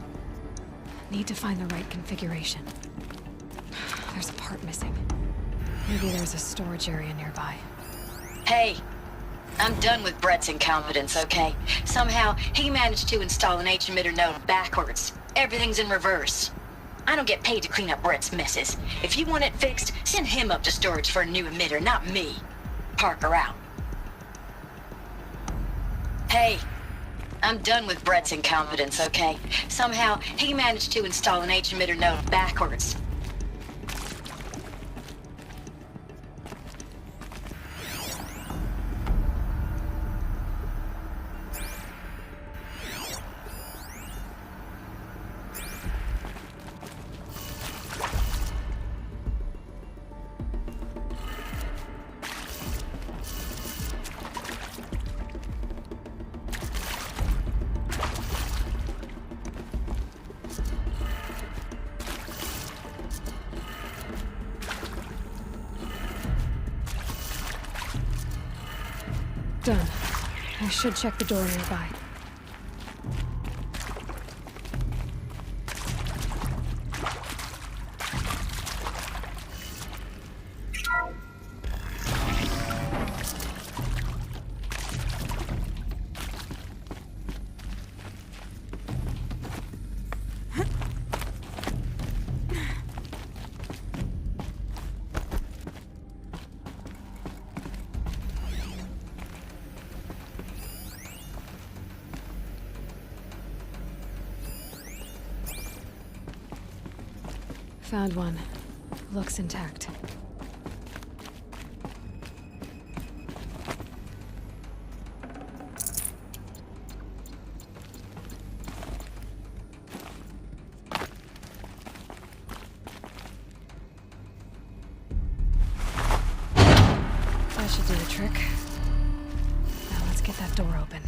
Need to find the right configuration. There's a part missing. Maybe there's a storage area nearby. Hey, I'm done with Brett's incompetence, okay? Somehow, he managed to install an H-emitter node backwards. Everything's in reverse. I don't get paid to clean up Brett's messes. If you want it fixed, send him up to storage for a new emitter, not me. Parker out. Hey, I'm done with Brett's incompetence, okay? Somehow, he managed to install an H-emitter node backwards. Done. I should check the door nearby. Found one. Looks intact. That should do the trick. Now let's get that door open.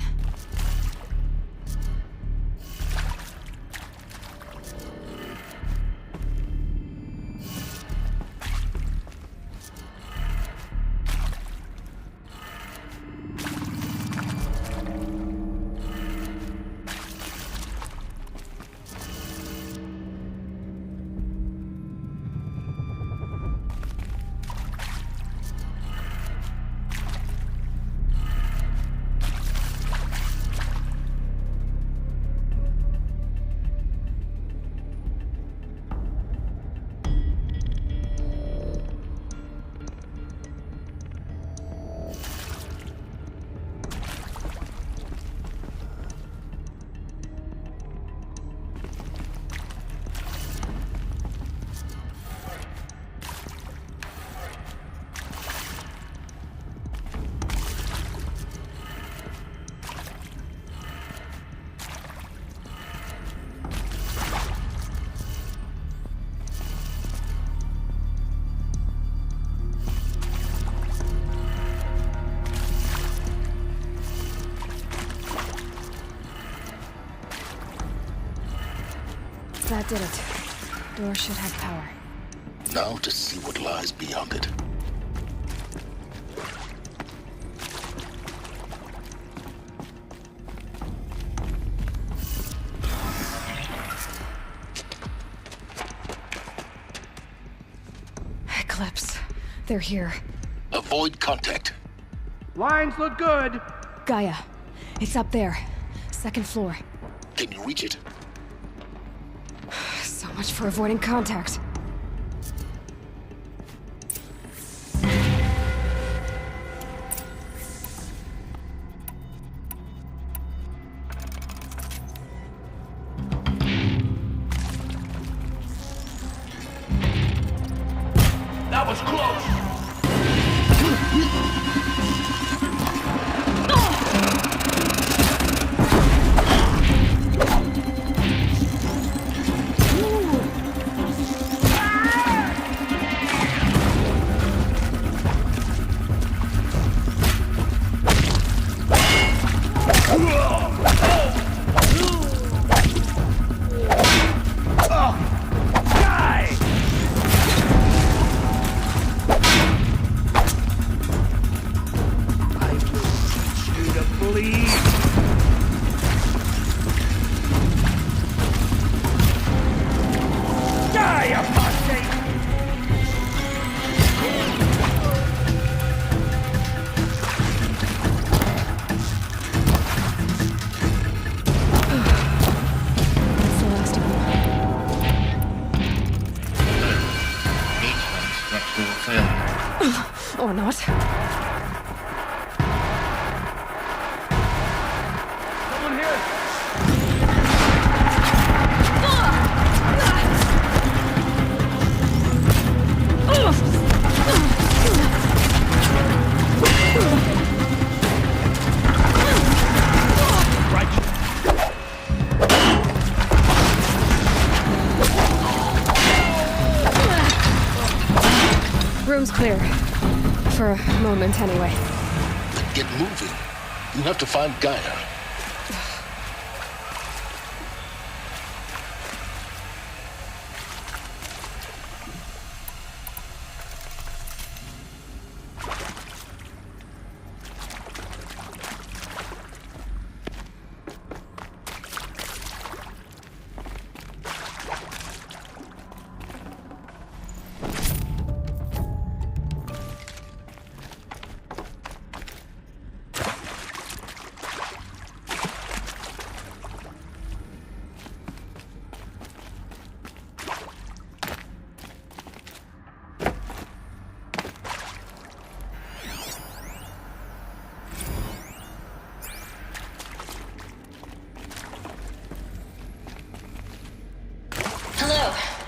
That did it. Door should have power. Now to see what lies beyond it. Eclipse. They're here. Avoid contact. Lines look good. Gaia. It's up there. Second floor. Can you reach it? So much for avoiding contact. That was close! Or not. Someone here! Room's clear. For a moment, anyway. Then get moving. You have to find Gaia.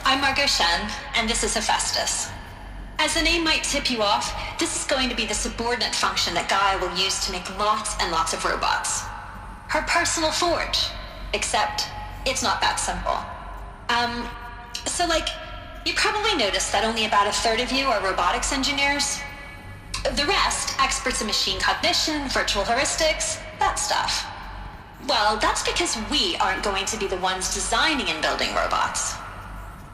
I'm Margot Shen, and this is Hephaestus. As the name might tip you off, this is going to be the subordinate function that Gaia will use to make lots and lots of robots. Her personal forge. Except, it's not that simple. You probably noticed that only about a third of you are robotics engineers. The rest, experts in machine cognition, virtual heuristics, that stuff. Well, that's because we aren't going to be the ones designing and building robots.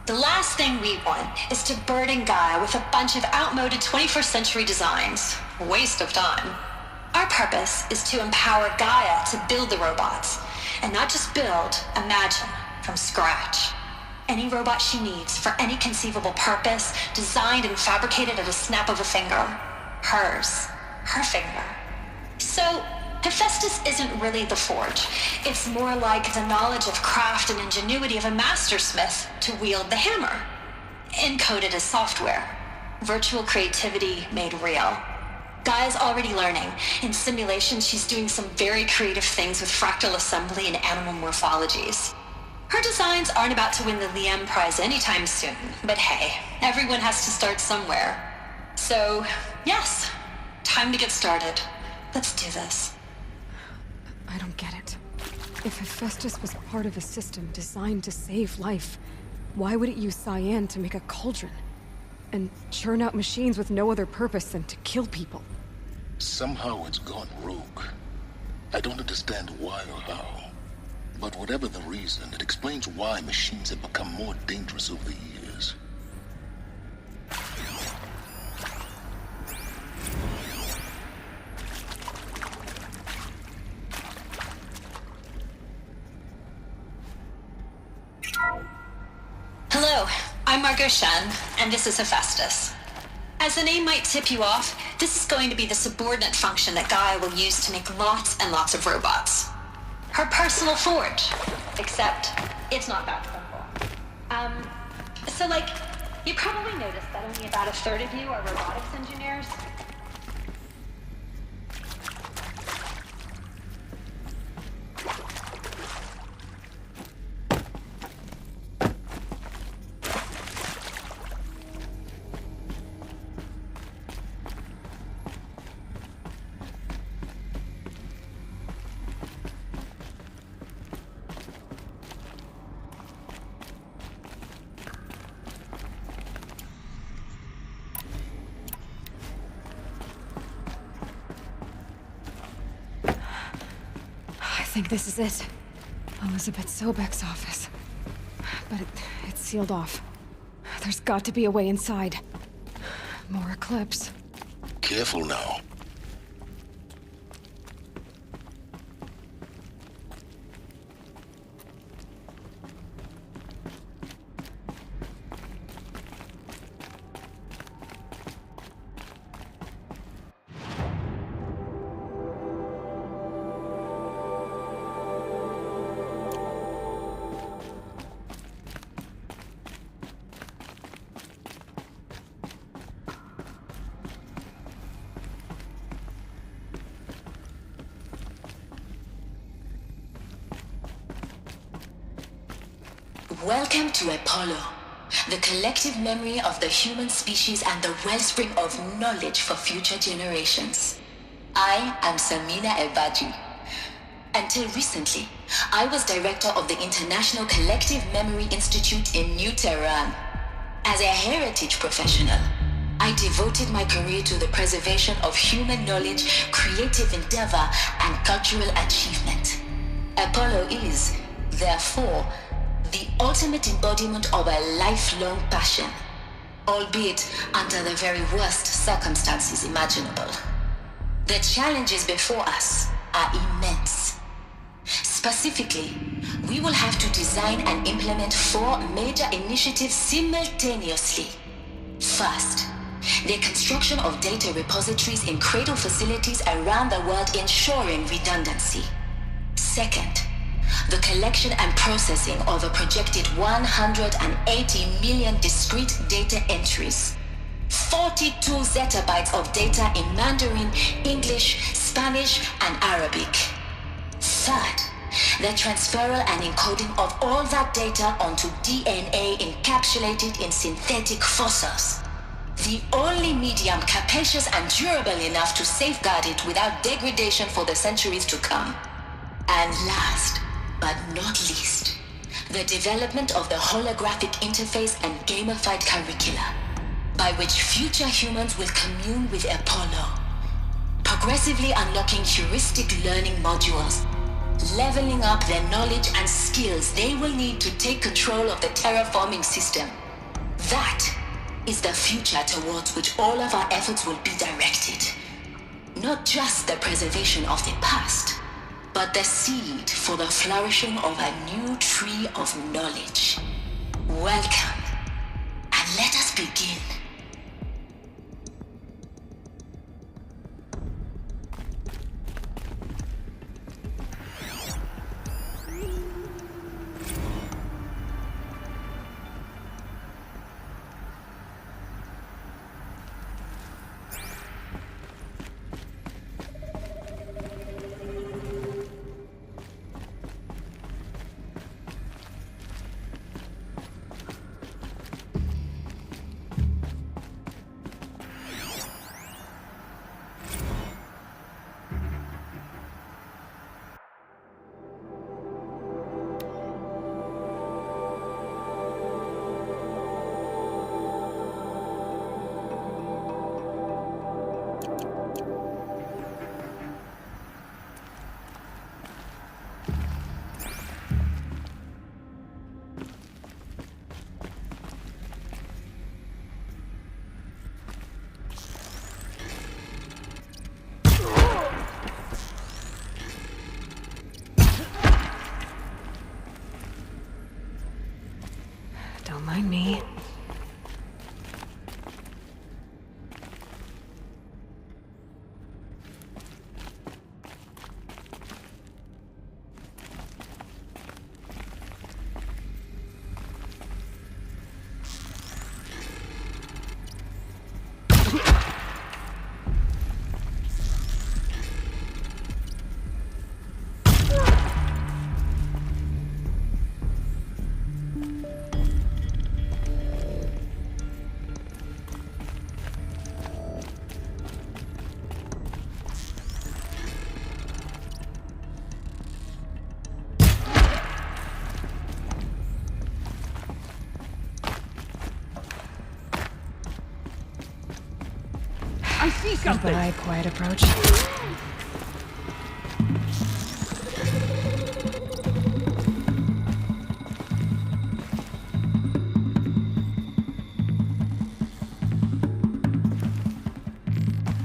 The last thing we want is to burden Gaia with a bunch of outmoded 21st century designs. Waste of time. Our purpose is to empower Gaia to build the robots, and not just build, imagine, from scratch. Any robot she needs for any conceivable purpose, designed and fabricated at a snap of a finger. Hers. Her finger. So, Hephaestus isn't really the forge. It's more like the knowledge of craft and ingenuity of a mastersmith to wield the hammer. Encoded as software. Virtual creativity made real. Gaia's already learning. In simulations, she's doing some very creative things with fractal assembly and animal morphologies. Her designs aren't about to win the Liam Prize anytime soon, but hey, everyone has to start somewhere. So, yes, time to get started. Let's do this. I don't get it. If Hephaestus was part of a system designed to save life, why would it use cyan to make a cauldron? And churn out machines with no other purpose than to kill people? Somehow it's gone rogue. I don't understand why or how. But whatever the reason, it explains why machines have become more dangerous over the years. Hello, I'm Margot Shen, and this is Hephaestus. As the name might tip you off, this is going to be the subordinate function that Gaia will use to make lots and lots of robots. Her personal forge. Except, it's not that simple. You probably noticed that only about a third of you are robotics engineers. I think this is it. Elizabeth Sobek's office. But it's sealed off. There's got to be a way inside. More Eclipse. Careful now. Welcome to Apollo, the collective memory of the human species and the wellspring of knowledge for future generations. I am Samina Ebaji. Until recently, I was director of the International Collective Memory Institute in New Tehran. As a heritage professional, I devoted my career to the preservation of human knowledge, creative endeavor, and cultural achievement. Apollo is, therefore, the ultimate embodiment of a lifelong passion, albeit under the very worst circumstances imaginable. The challenges before us are immense. Specifically, we will have to design and implement 4 major initiatives simultaneously. First, the construction of data repositories in cradle facilities around the world ensuring redundancy. Second, the collection and processing of a projected 180 million discrete data entries, 42 zettabytes of data in Mandarin, English, Spanish, and Arabic. Third, the transferal and encoding of all that data onto DNA encapsulated in synthetic fossils. The only medium capacious and durable enough to safeguard it without degradation for the centuries to come. And last, but not least, the development of the holographic interface and gamified curricula, by which future humans will commune with Apollo, progressively unlocking heuristic learning modules, leveling up their knowledge and skills they will need to take control of the terraforming system. That is the future towards which all of our efforts will be directed. Not just the preservation of the past, but the seed for the flourishing of a new tree of knowledge. Welcome, and let us begin. Don't mind me. I see something! Goodbye, quiet approach.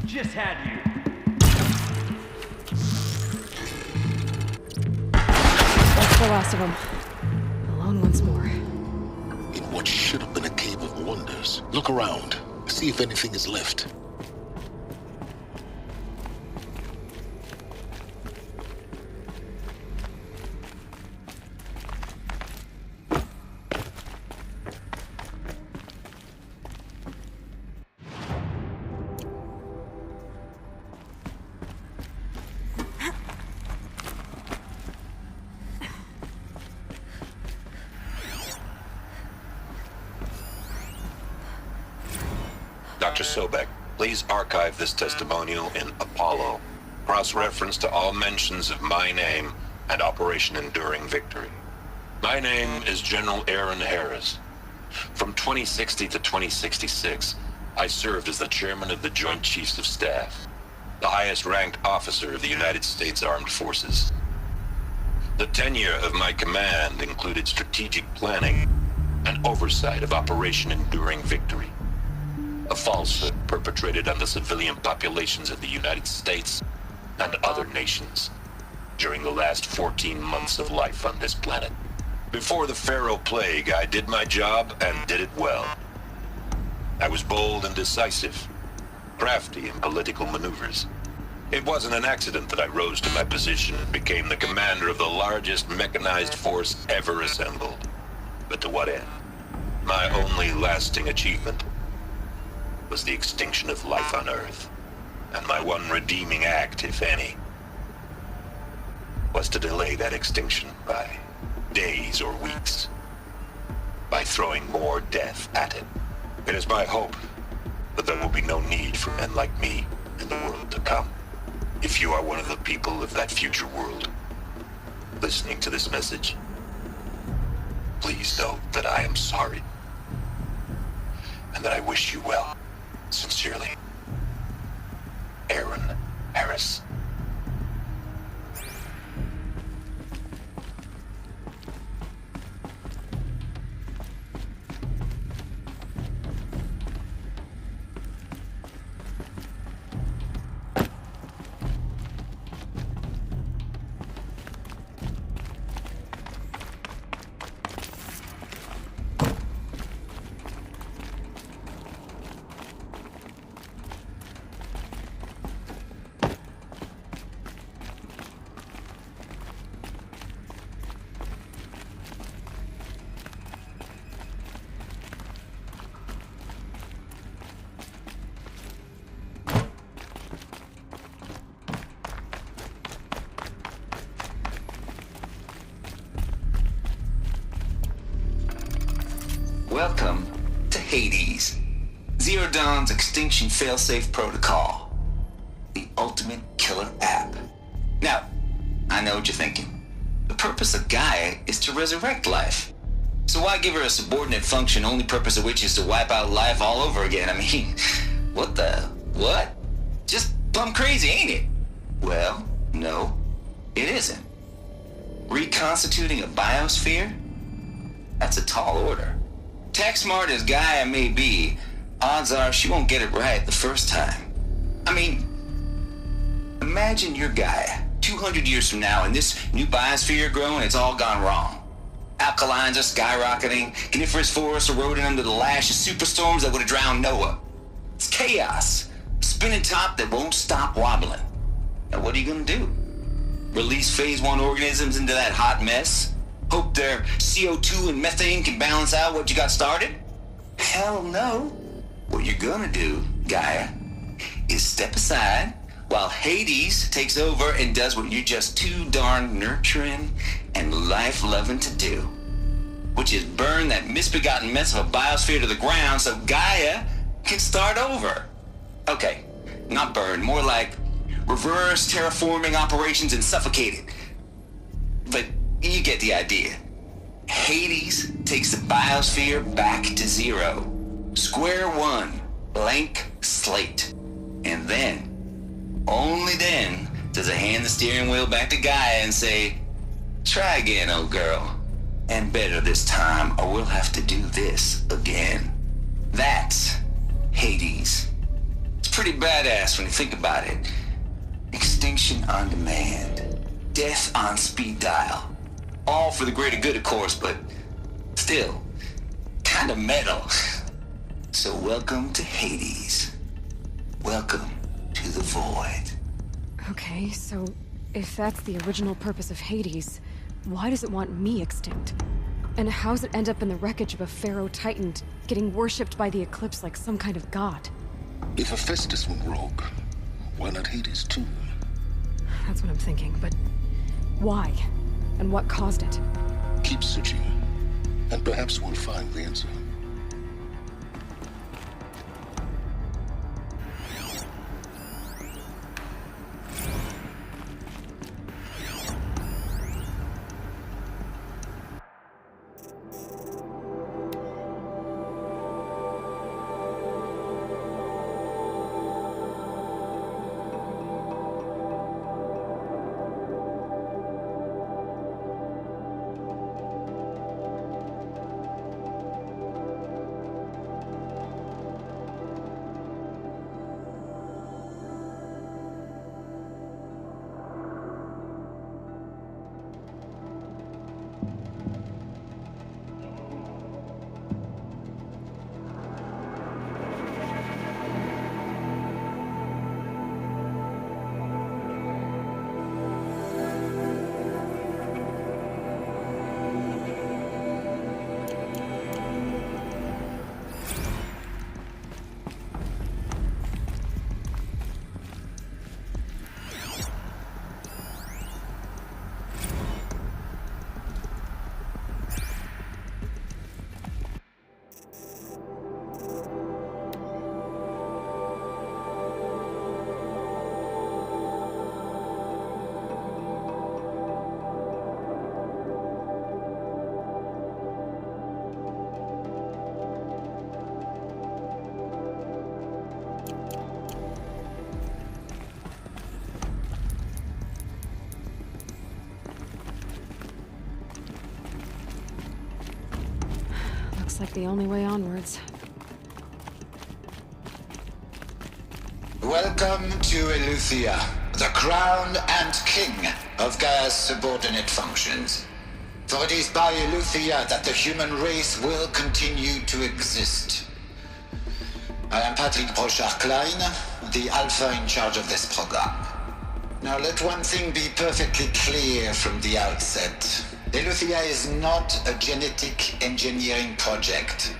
Just had you. That's the last of them. Alone once more. In what should have been a cave of wonders. Look around. See if anything is left. Dr. Sobek, please archive this testimonial in Apollo. Cross-reference to all mentions of my name and Operation Enduring Victory. My name is General Aaron Harris. From 2060 to 2066, I served as the chairman of the Joint Chiefs of Staff, the highest-ranked officer of the United States Armed Forces. The tenure of my command included strategic planning and oversight of Operation Enduring Victory, a falsehood perpetrated on the civilian populations of the United States and other nations during the last 14 months of life on this planet. Before the Pharaoh Plague, I did my job and did it well. I was bold and decisive, crafty in political maneuvers. It wasn't an accident that I rose to my position and became the commander of the largest mechanized force ever assembled. But to what end? My only lasting achievement was the extinction of life on Earth, and my one redeeming act, if any, was to delay that extinction by days or weeks, by throwing more death at it. It is my hope that there will be no need for men like me in the world to come. If you are one of the people of that future world listening to this message, please know that I am sorry and that I wish you well. Sincerely, Aaron Harris. Welcome to Hades, Zero Dawn's extinction failsafe protocol, the ultimate killer app. Now, I know what you're thinking. The purpose of Gaia is to resurrect life. So why give her a subordinate function, only purpose of which is to wipe out life all over again? I mean, what? Just plumb crazy, ain't it? Well, no, it isn't. Reconstituting a biosphere? That's a tall order. Tech smart as Gaia may be, odds are she won't get it right the first time. I mean, imagine you're Gaia 200 years from now and this new biosphere you're growing, it's all gone wrong. Alkalines are skyrocketing, coniferous forests eroding under the lash of superstorms that would have drowned Noah. It's chaos, spinning top that won't stop wobbling. Now what are you gonna do? Release phase 1 organisms into that hot mess? Hope their CO2 and methane can balance out what you got started? Hell no. What you're gonna do, Gaia, is step aside while Hades takes over and does what you're just too darn nurturing and life-loving to do, which is burn that misbegotten mess of a biosphere to the ground so Gaia can start over. Okay, not burn, more like reverse terraforming operations and suffocate it. But you get the idea. Hades takes the biosphere back to zero. Square one, blank slate. And then, only then, does it hand the steering wheel back to Gaia and say, try again, old girl. And better this time, or we'll have to do this again. That's Hades. It's pretty badass when you think about it. Extinction on demand. Death on speed dial. All for the greater good, of course, but still, kind of metal. So welcome to Hades. Welcome to the void. Okay, so if that's the original purpose of Hades, why does it want me extinct? And how's it end up in the wreckage of a pharaoh titan getting worshipped by the Eclipse like some kind of god? If Hephaestus went rogue, why not Hades too? That's what I'm thinking, but why? And what caused it? Keep searching, and perhaps we'll find the answer. Looks like the only way onwards. Welcome to Eleuthia, the crown and king of Gaia's subordinate functions. For it is by Eleuthia that the human race will continue to exist. I am Patrick Brochard-Klein, the Alpha in charge of this program. Now let one thing be perfectly clear from the outset. Eleuthia is not a genetic engineering project.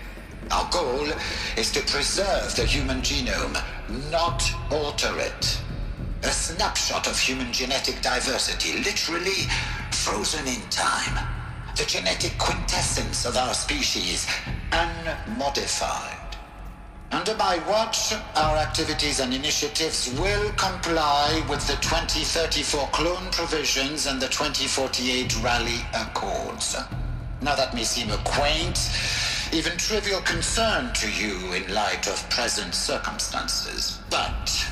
Our goal is to preserve the human genome, not alter it. A snapshot of human genetic diversity, literally frozen in time. The genetic quintessence of our species, unmodified. Under my watch, our activities and initiatives will comply with the 2034 clone provisions and the 2048 Raleigh Accords. Now that may seem a quaint, even trivial concern to you in light of present circumstances, but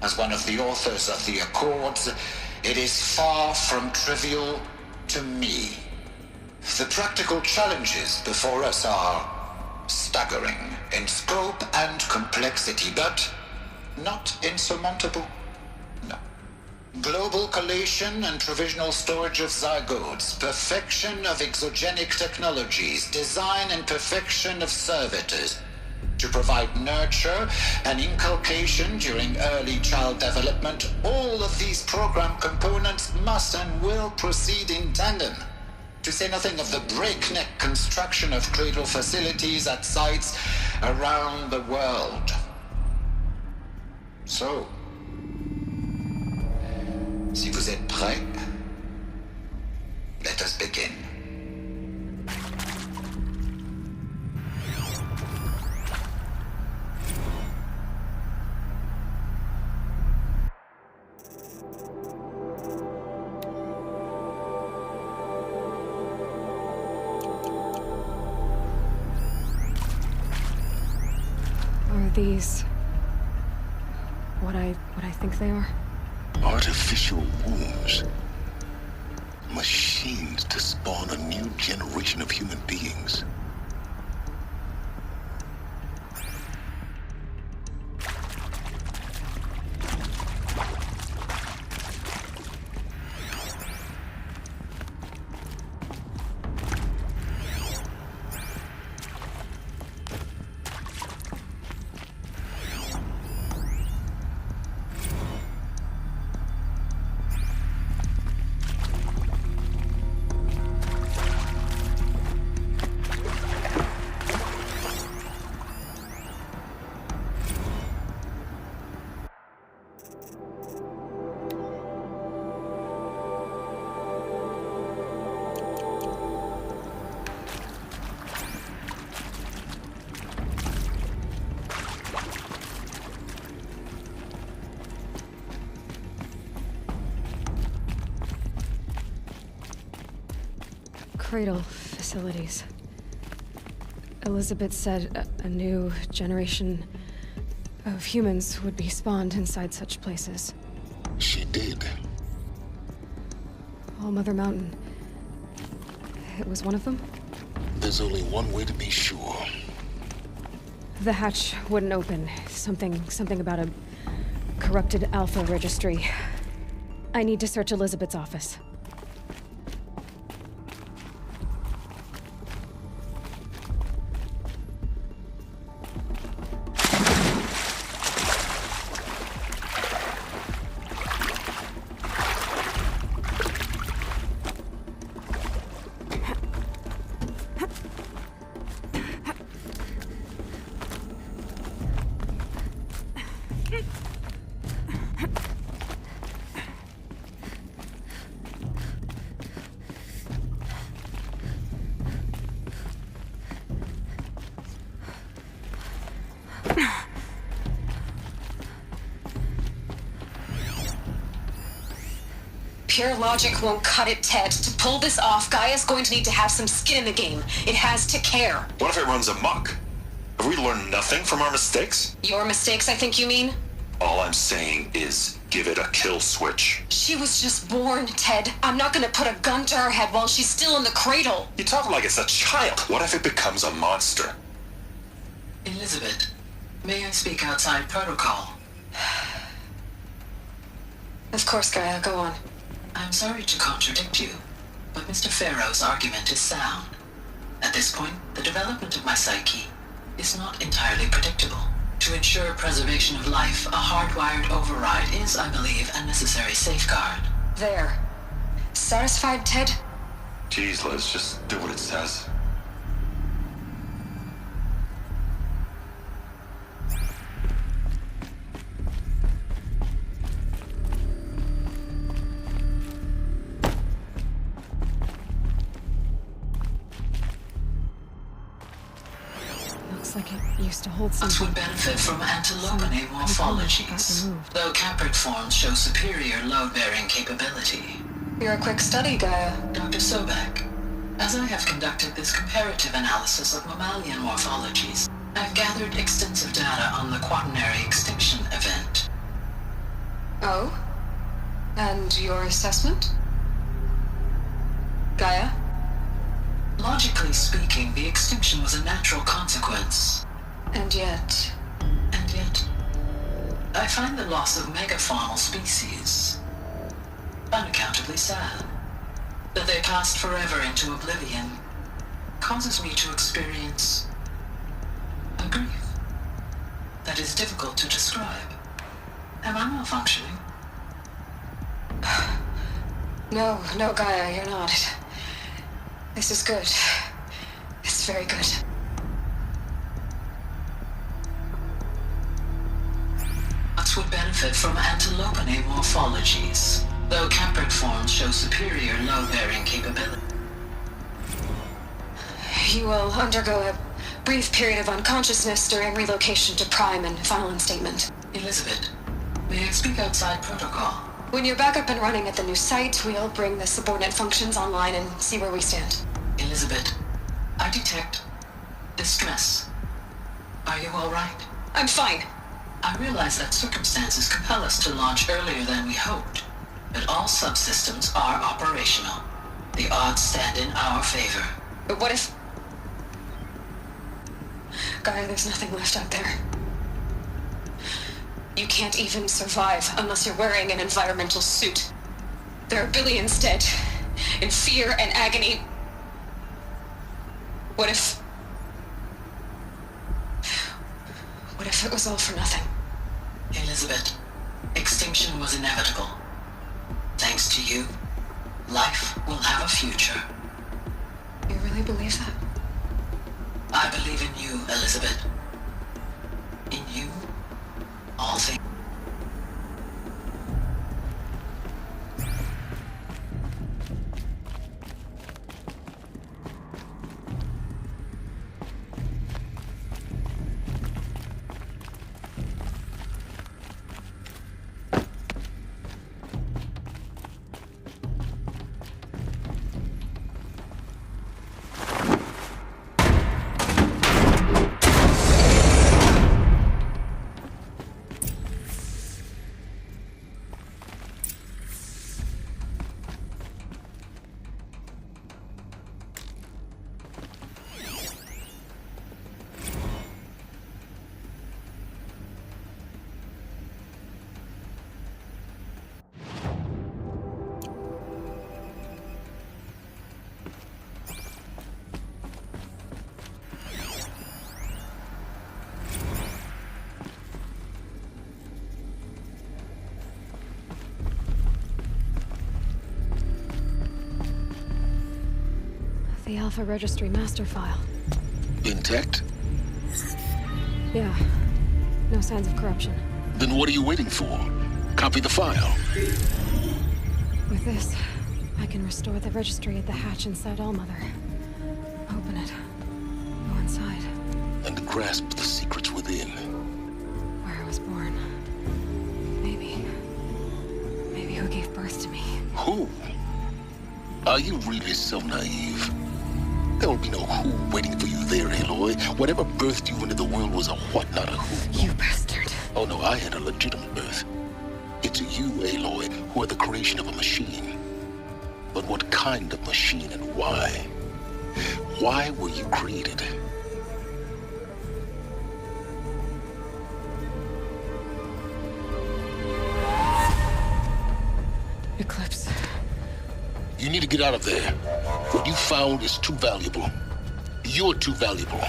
as one of the authors of the Accords, it is far from trivial to me. The practical challenges before us are staggering in scope and complexity, but not insurmountable. No. Global collation and provisional storage of zygotes, perfection of exogenic technologies, design and perfection of servitors to provide nurture and inculcation during early child development. All of these program components must and will proceed in tandem. To say nothing of the breakneck construction of cradle facilities at sites around the world. So, si vous êtes prêts, let us begin. These... what I think they are? Artificial wombs. Machines to spawn a new generation of human beings. Cradle facilities. Elizabeth said a new generation of humans would be spawned inside such places. She did. All Mother Mountain. It was one of them? There's only one way to be sure. The hatch wouldn't open. Something about a corrupted Alpha registry. I need to search Elizabeth's office. Pure logic won't cut it, Ted. To pull this off, Gaia's going to need to have some skin in the game. It has to care. What if it runs amok? Have we learned nothing from our mistakes? Your mistakes, I think you mean? All I'm saying is, give it a kill switch. She was just born, Ted. I'm not gonna put a gun to her head while she's still in the cradle. You talk like it's a child. What if it becomes a monster? Elizabeth, may I speak outside protocol? Of course, Gaia, go on. I'm sorry to contradict you, but Mr. Farrow's argument is sound. At this point, the development of my psyche is not entirely predictable. To ensure preservation of life, a hardwired override is, I believe, a necessary safeguard. There. Satisfied, Ted? Jeez, Liz, just do what it says. Like it used to hold some. Us would benefit from antilopinae morphologies, though Caprid forms show superior load-bearing capability. You're a quick study, Gaia. Dr. Sobek, as I have conducted this comparative analysis of mammalian morphologies, I've gathered extensive data on the quaternary extinction event. Oh? And your assessment? Gaia? Logically speaking, the extinction was a natural consequence. And yet, I find the loss of megafaunal species unaccountably sad. That they passed forever into oblivion causes me to experience a grief that is difficult to describe. Am I malfunctioning? No, Gaia, you're not. This is good. It's very good. Us would benefit from antilopinae morphologies, though Caprid forms show superior load-bearing capability. You will undergo a brief period of unconsciousness during relocation to Prime and final instatement. Elizabeth, may I speak outside protocol? When you're back up and running at the new site, we'll bring the subordinate functions online and see where we stand. Elizabeth, I detect distress. Are you all right? I'm fine. I realize that circumstances compel us to launch earlier than we hoped, but all subsystems are operational. The odds stand in our favor. But what if... Gaia, there's nothing left out there. You can't even survive unless you're wearing an environmental suit. There are billions dead, in fear and agony. What if it was all for nothing? Elizabeth, extinction was inevitable. Thanks to you, life will have a future. You really believe that? I believe in you, Elizabeth. In you, all things. The Alpha Registry master file. Intact? Yeah. No signs of corruption. Then what are you waiting for? Copy the file. With this, I can restore the registry at the hatch inside Allmother. Open it. Go inside. And grasp the secrets within. Where I was born. Maybe who gave birth to me. Who? Are you really so naive? There will be no who waiting for you there, Aloy. Whatever birthed you into the world was a what, not a who. You bastard. Oh no, I had a legitimate birth. It to you, Aloy, who are the creation of a machine. But what kind of machine and why? Why were you created? Eclipse. You need to get out of there. What you found is too valuable. You're too valuable.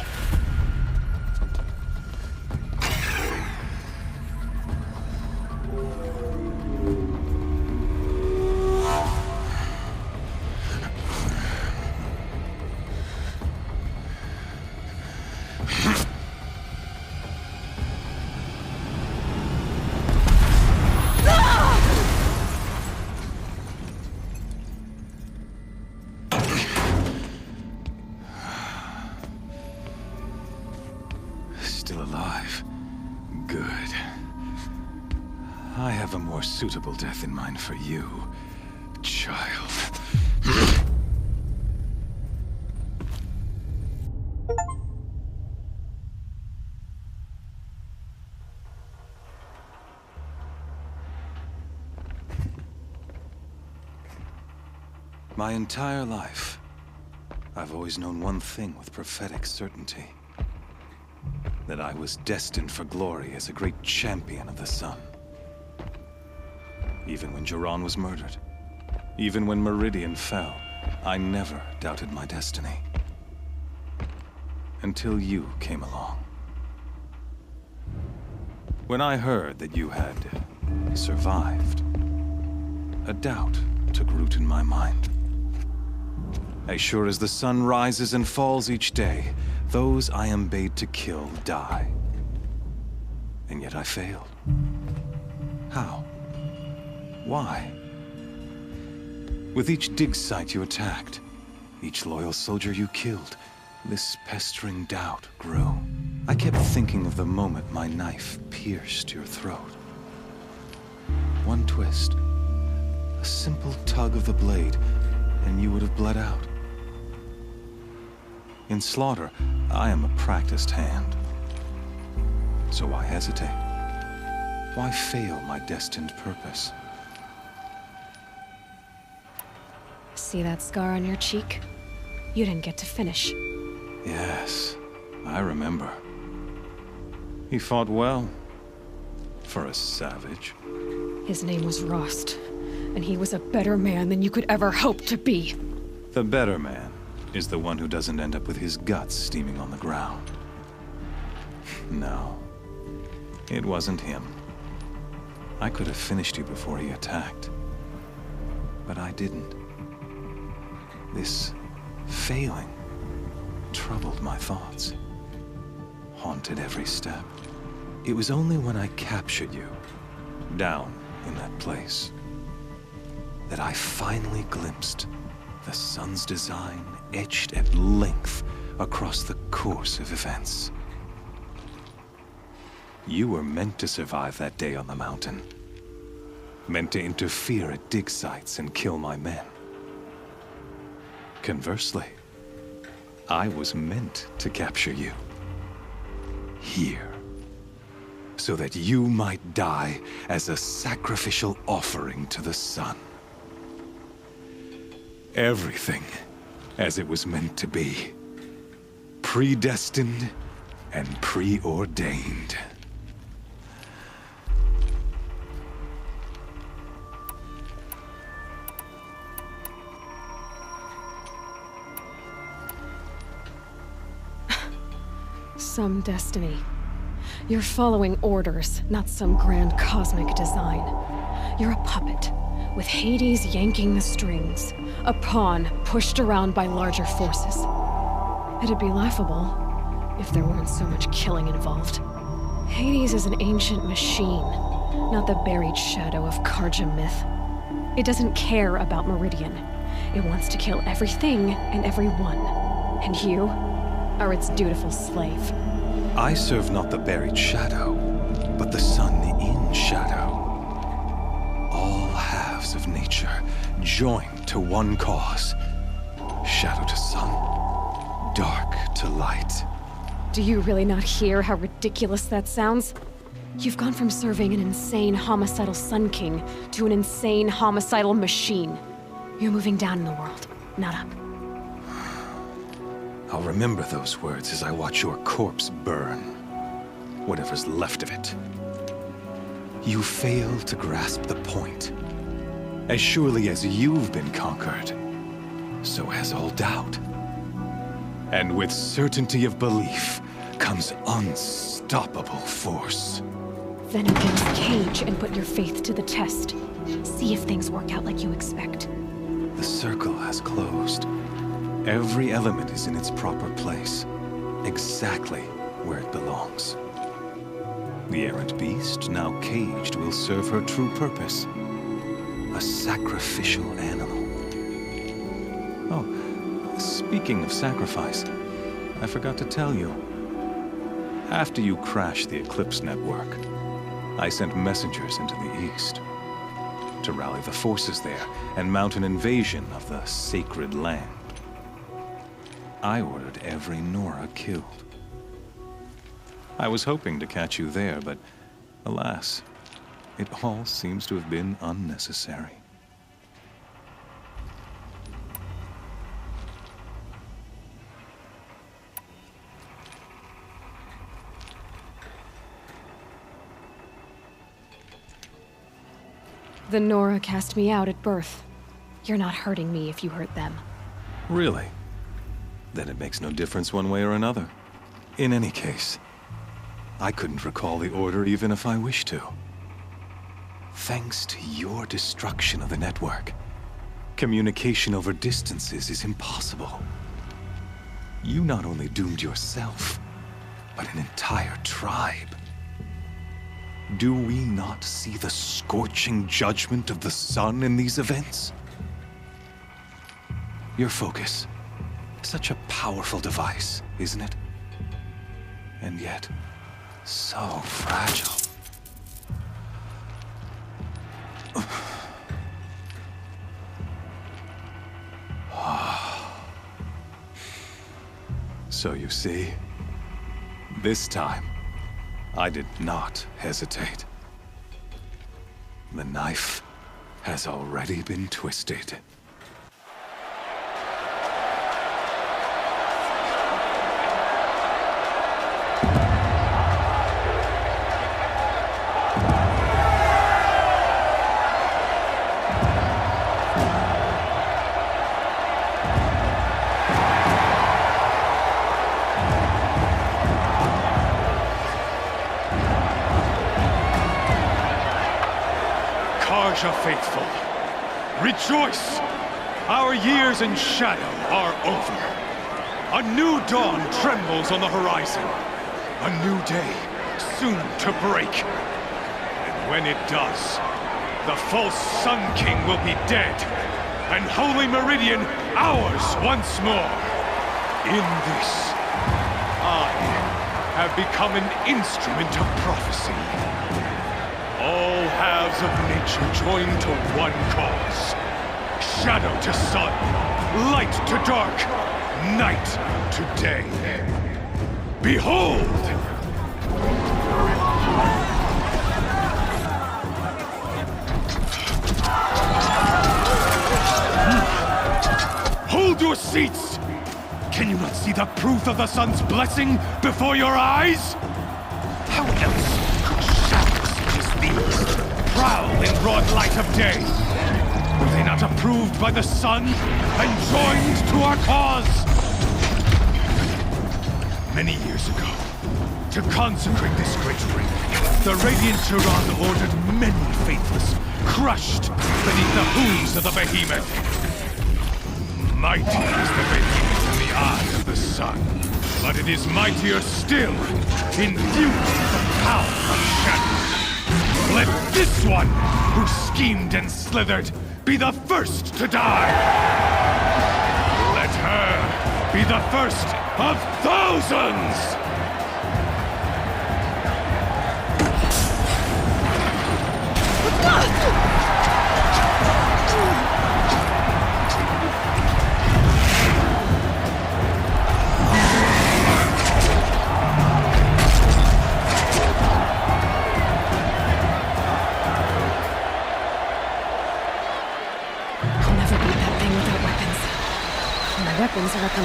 Still alive. Good. I have a more suitable death in mind for you, child. My entire life, I've always known one thing with prophetic certainty. That I was destined for glory as a great champion of the sun. Even when Jiran was murdered, even when Meridian fell, I never doubted my destiny. Until you came along. When I heard that you had survived, a doubt took root in my mind. As sure as the sun rises and falls each day, those I am bade to kill die. And yet I failed. How? Why? With each dig site you attacked, each loyal soldier you killed, this pestering doubt grew. I kept thinking of the moment my knife pierced your throat. One twist, a simple tug of the blade, and you would have bled out. In slaughter, I am a practiced hand. So why hesitate? Why fail my destined purpose? See that scar on your cheek? You didn't get to finish. Yes, I remember. He fought well. For a savage. His name was Rost, and he was a better man than you could ever hope to be. The better man is the one who doesn't end up with his guts steaming on the ground. No, it wasn't him. I could have finished you before he attacked. But I didn't. This failing troubled my thoughts, haunted every step. It was only when I captured you, down in that place, that I finally glimpsed the sun's design etched at length across the course of events. You were meant to survive that day on the mountain. Meant to interfere at dig sites and kill my men. Conversely, I was meant to capture you. Here. So that you might die as a sacrificial offering to the sun. Everything as it was meant to be. Predestined and preordained. Some destiny. You're following orders, not some grand cosmic design. You're a puppet, with Hades yanking the strings. A pawn pushed around by larger forces. It'd be laughable if there weren't so much killing involved. Hades is an ancient machine, not the buried shadow of Karja myth. It doesn't care about Meridian. It wants to kill everything and everyone. And you are its dutiful slave. I serve not the buried shadow, but the sun in shadow. All halves of nature joined to one cause. Shadow to sun, dark to light. Do you really not hear how ridiculous that sounds? You've gone from serving an insane homicidal Sun King to an insane homicidal machine. You're moving down in the world, not up. I'll remember those words as I watch your corpse burn. Whatever's left of it. You fail to grasp the point. As surely as you've been conquered, so has all doubt. And with certainty of belief comes unstoppable force. Then open the cage and put your faith to the test. See if things work out like you expect. The circle has closed. Every element is in its proper place, exactly where it belongs. The errant beast, now caged, will serve her true purpose. A sacrificial animal. Oh, speaking of sacrifice, I forgot to tell you. After you crashed the Eclipse network, I sent messengers into the east to rally the forces there and mount an invasion of the sacred land. I ordered every Nora killed. I was hoping to catch you there, but alas, it all seems to have been unnecessary. The Nora cast me out at birth. You're not hurting me if you hurt them. Really? Then it makes no difference one way or another. In any case, I couldn't recall the order even if I wished to. Thanks to your destruction of the network, communication over distances is impossible. You not only doomed yourself, but an entire tribe. Do we not see the scorching judgment of the sun in these events? Your focus. Such a powerful device, isn't it? And yet, so fragile. So you see, this time, I did not hesitate. The knife has already been twisted. Karja faithful, rejoice! Our years in shadow are over. A new dawn trembles on the horizon. A new day soon to break. And when it does, the false Sun King will be dead, and Holy Meridian ours once more. In this, I have become an instrument of prophecy. All halves of nature join to one cause. Shadow to sun, light to dark, night to day. Behold! Hold your seats! Can you not see the proof of the sun's blessing before your eyes? How else could shadows such as these prowl in broad light of day? Were they not approved by the sun and joined to our cause? Many years ago, to consecrate this great ring, the Radiant Turan ordered many faithless crushed beneath the hooves of the behemoth. Mighty is the behemoth in the eye of the sun, but it is mightier still, infused with the power of shadow. Let this one, who schemed and slithered, be the first to die! Let her be the first of thousands!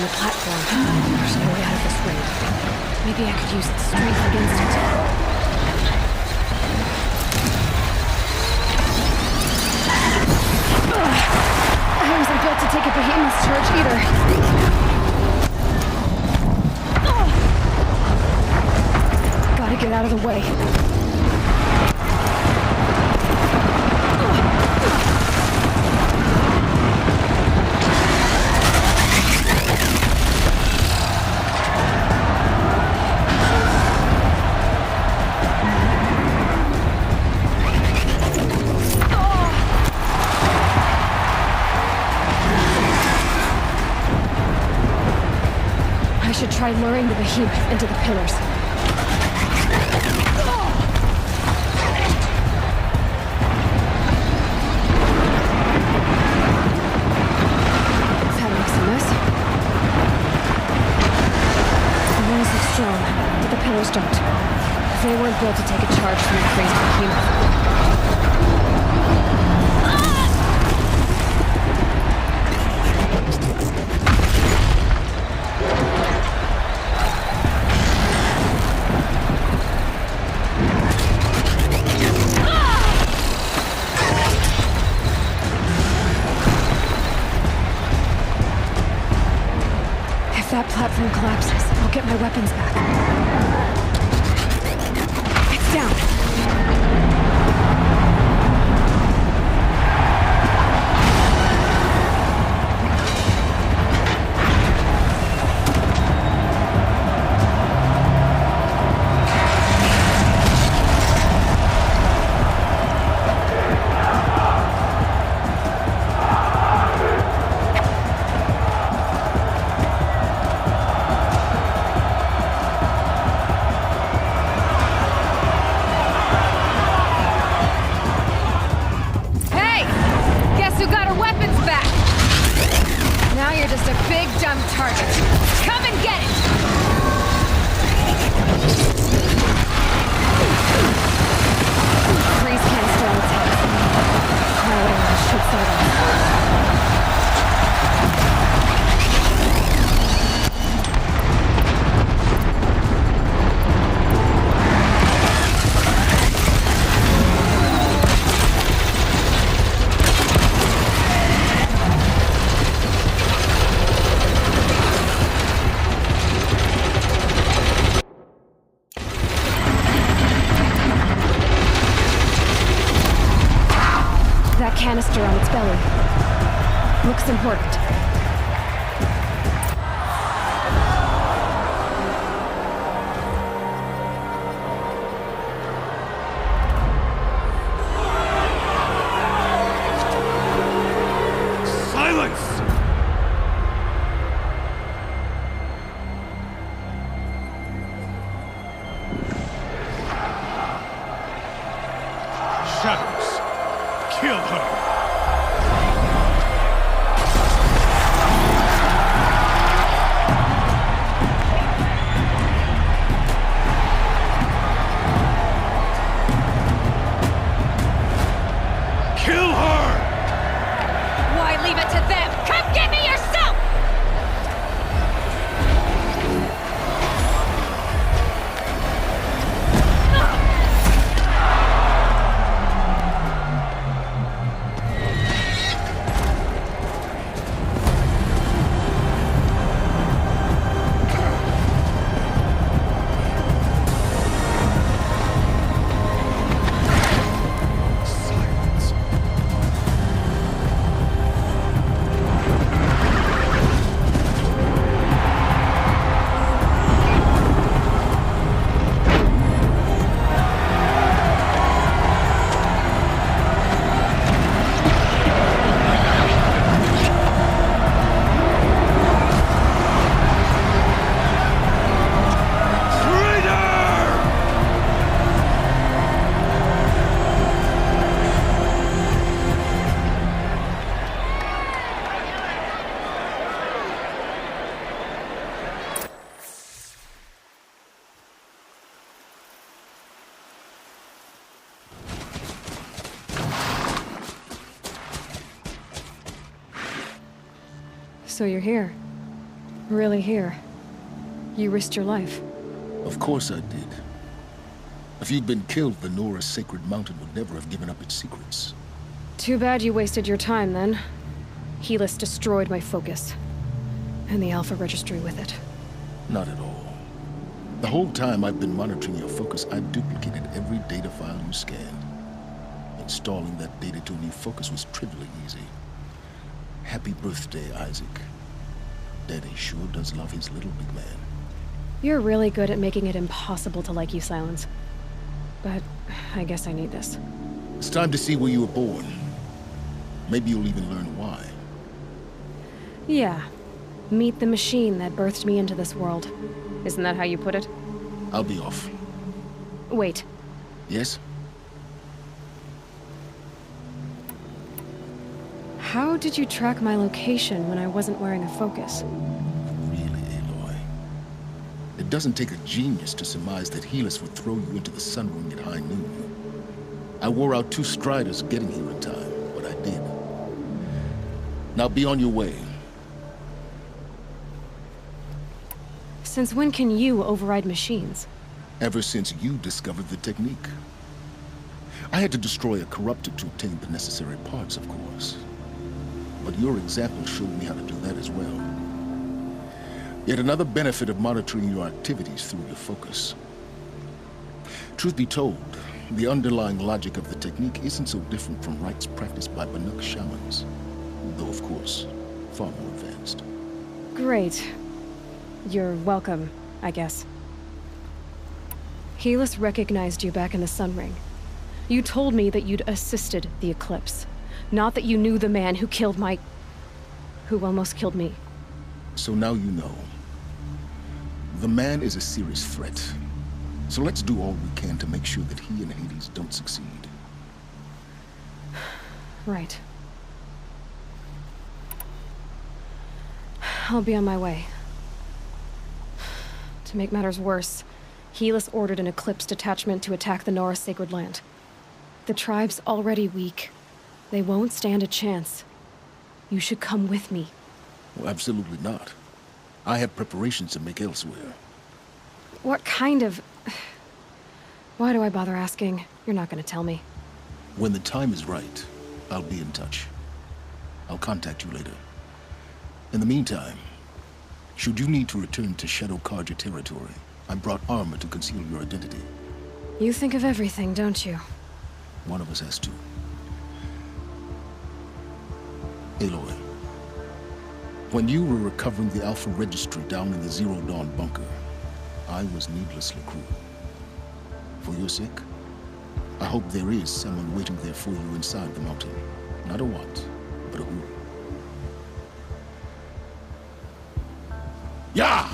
the platform. There's no way out of this raid. Maybe I could use its strength against it. I wasn't built to take a behemoth's charge either. Gotta get out of the way. I should try luring the behemoth into the pillars. That makes a mess. The walls look strong, but the pillars don't. They weren't built to take a charge from the crazy behemoth. If that platform collapses, I'll get my weapons back. It's down. Canister on its belly. Looks important. Silence! Shadows, kill her! So you're here. Really here? You risked your life. Of course I did. If you'd been killed, the Nora's sacred mountain would never have given up its secrets. Too bad you wasted your time, then. Helis destroyed my focus. And the Alpha Registry with it. Not at all. The whole time I've been monitoring your focus, I duplicated every data file you scanned. Installing that data to a new focus was trivially easy. Happy birthday, Isaac. Daddy sure does love his little big man. You're really good at making it impossible to like you, Silence. But I guess I need this. It's time to see where you were born. Maybe you'll even learn why. Yeah. Meet the machine that birthed me into this world. Isn't that how you put it? I'll be off. Wait. Yes? How did you track my location when I wasn't wearing a focus? Really, Aloy? It doesn't take a genius to surmise that Helis would throw you into the Sun Ring at high noon. I wore out 2 striders getting here in time, but I did. Now be on your way. Since when can you override machines? Ever since you discovered the technique. I had to destroy a corruptor to obtain the necessary parts, of course. But your example showed me how to do that as well. Yet another benefit of monitoring your activities through your focus. Truth be told, the underlying logic of the technique isn't so different from rites practiced by Banuk shamans. Though, of course, far more advanced. Great. You're welcome, I guess. Helis recognized you back in the Sun Ring. You told me that you'd assisted the Eclipse. Not that you knew the man who killed who almost killed me. So now you know. The man is a serious threat. So let's do all we can to make sure that he and Hades don't succeed. Right. I'll be on my way. To make matters worse, Helis ordered an Eclipse detachment to attack the Nora Sacred Land. The tribe's already weak. They won't stand a chance. You should come with me. Well, absolutely not. I have preparations to make elsewhere. What kind of... Why do I bother asking? You're not gonna tell me. When the time is right, I'll be in touch. I'll contact you later. In the meantime, should you need to return to Shadow Carja territory, I brought armor to conceal your identity. You think of everything, don't you? One of us has to. Aloy, when you were recovering the Alpha Registry down in the Zero Dawn bunker, I was needlessly cruel. For your sake, I hope there is someone waiting there for you inside the mountain. Not a what, but a who. Yeah!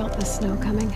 felt the snow coming?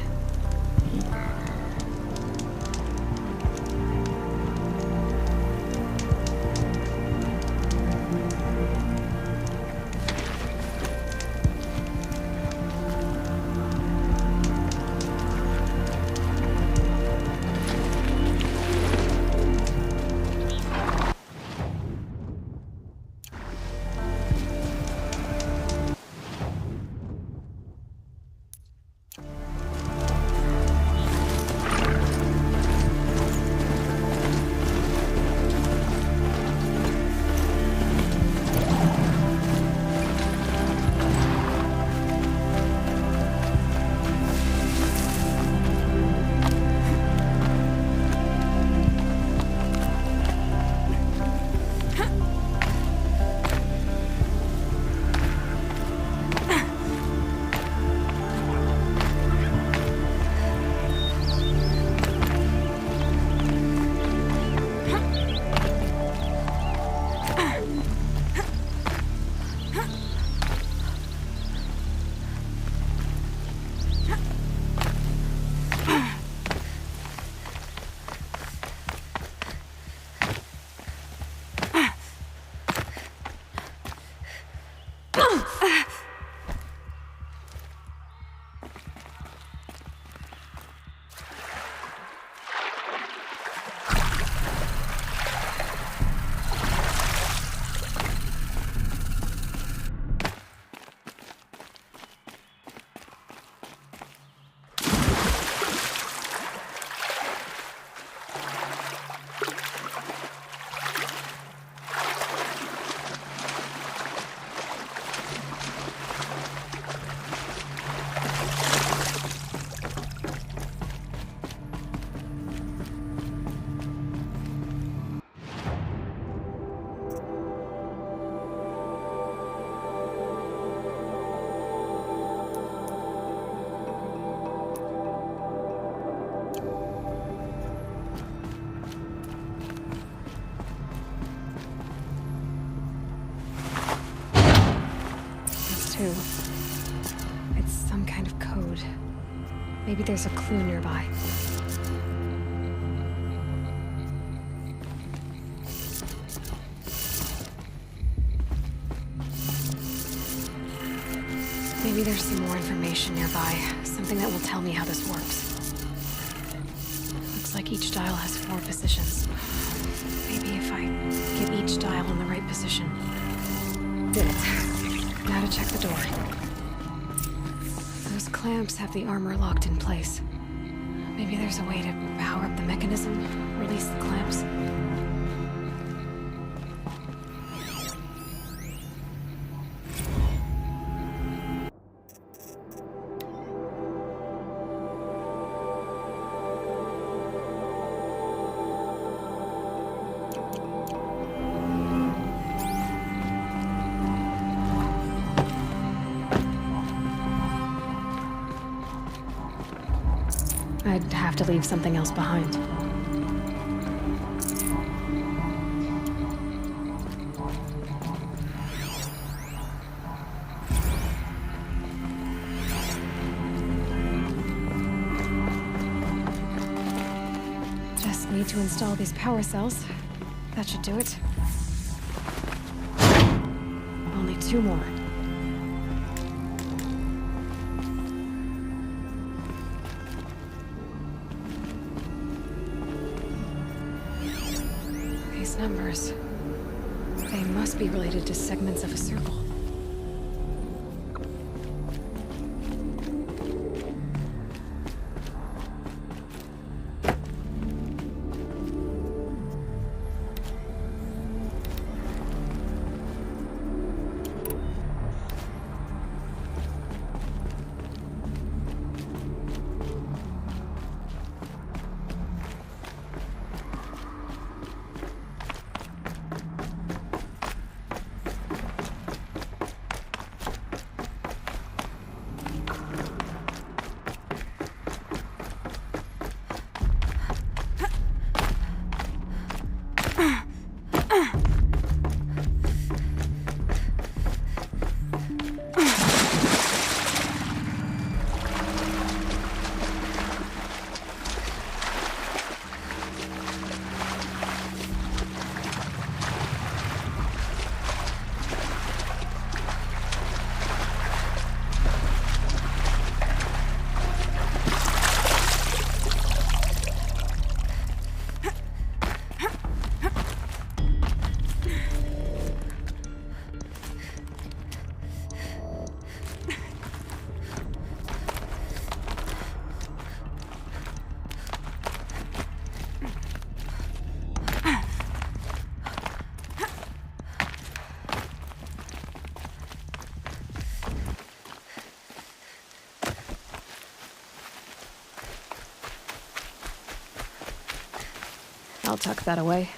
Too. It's some kind of code. Maybe there's a clue nearby. Maybe there's some more information nearby. Something that will tell me how this works. Looks like each dial has 4 positions. Maybe if I get each dial in the right position. Did it. Now to check the door. Those clamps have the armor locked in place. Maybe there's a way to power up the mechanism, release the clamps. I'd have to leave something else behind. Just need to install these power cells. That should do it. Only 2 more. Numbers. They must be related to segments of a circle. I'll tuck that away.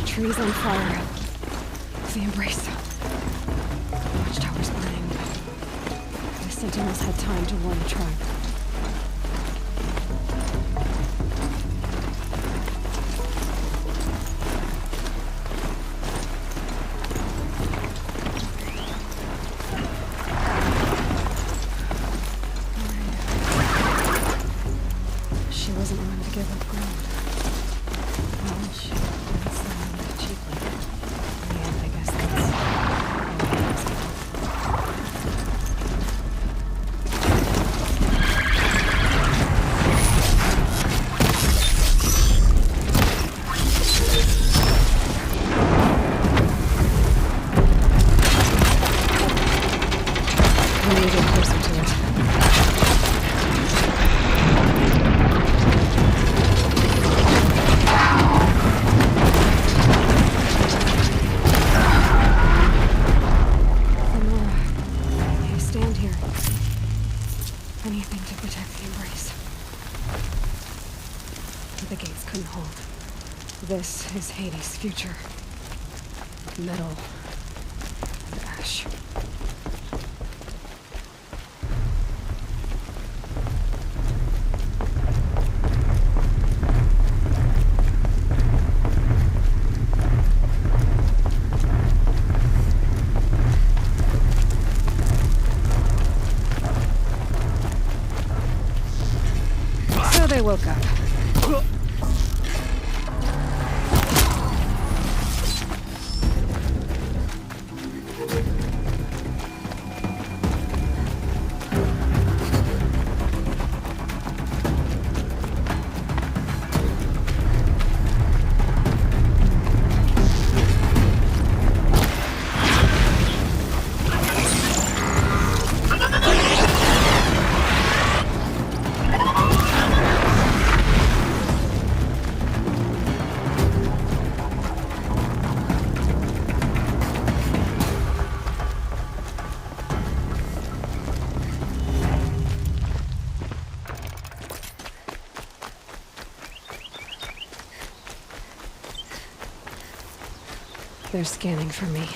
Trees on fire. The Embrace. Watchtower's burning. The Sentinels had time to warn the tribe. She wasn't willing to give up ground. Well, she didn't sound cheaply. In the end, I guess that's all it is. We need to get closer to it. Anything to protect the Embrace. But the gates couldn't hold. This is Hades' future. Metal and ash. They woke up. They're scanning for me.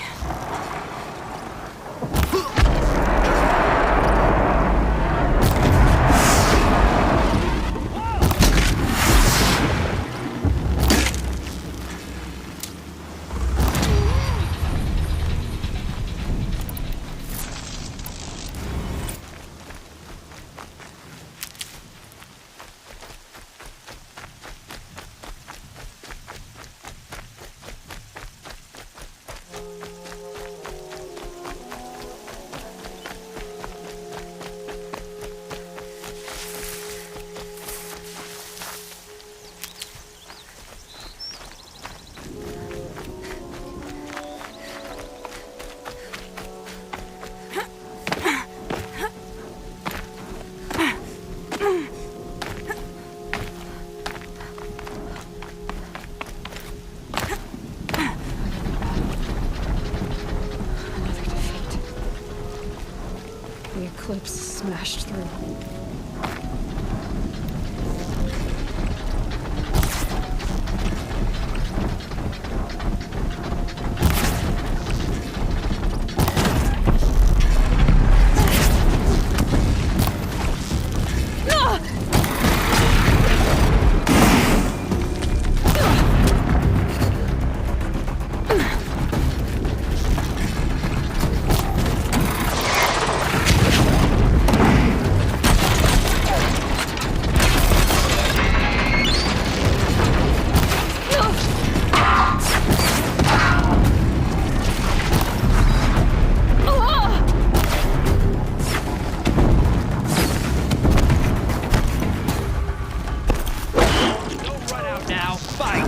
Now fight!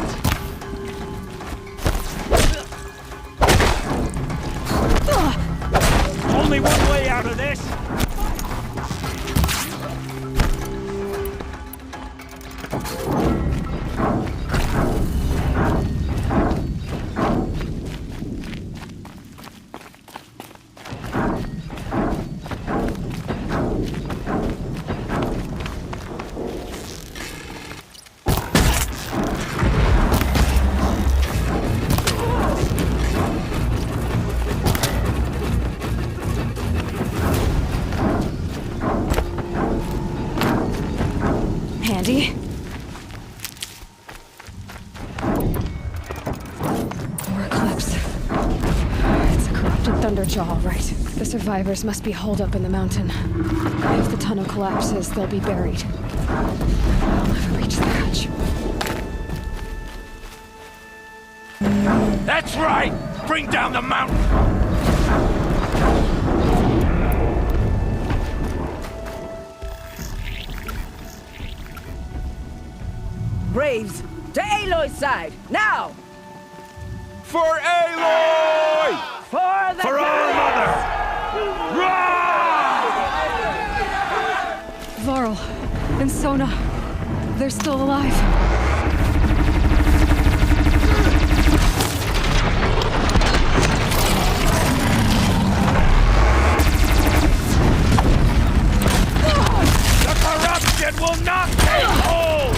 Only one way out of this! Handy. More Eclipse. It's a corrupted Thunderjaw, all right. The survivors must be holed up in the mountain. If the tunnel collapses, they'll be buried. I'll never reach the hatch. That's right! Bring down the mountain! Braves, to Aloy's side, now! For Aloy! For the For our mother! Varl and Sona, they're still alive. The corruption will not take hold!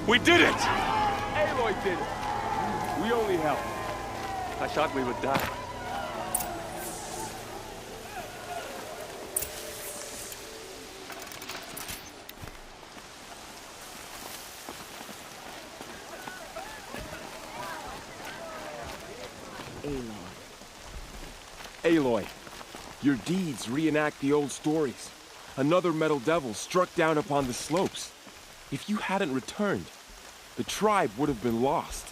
We did it! Aloy did it. We only helped. I thought we would die. Aloy, your deeds reenact the old stories. Another Metal Devil struck down upon the slopes. If you hadn't returned, the tribe would have been lost.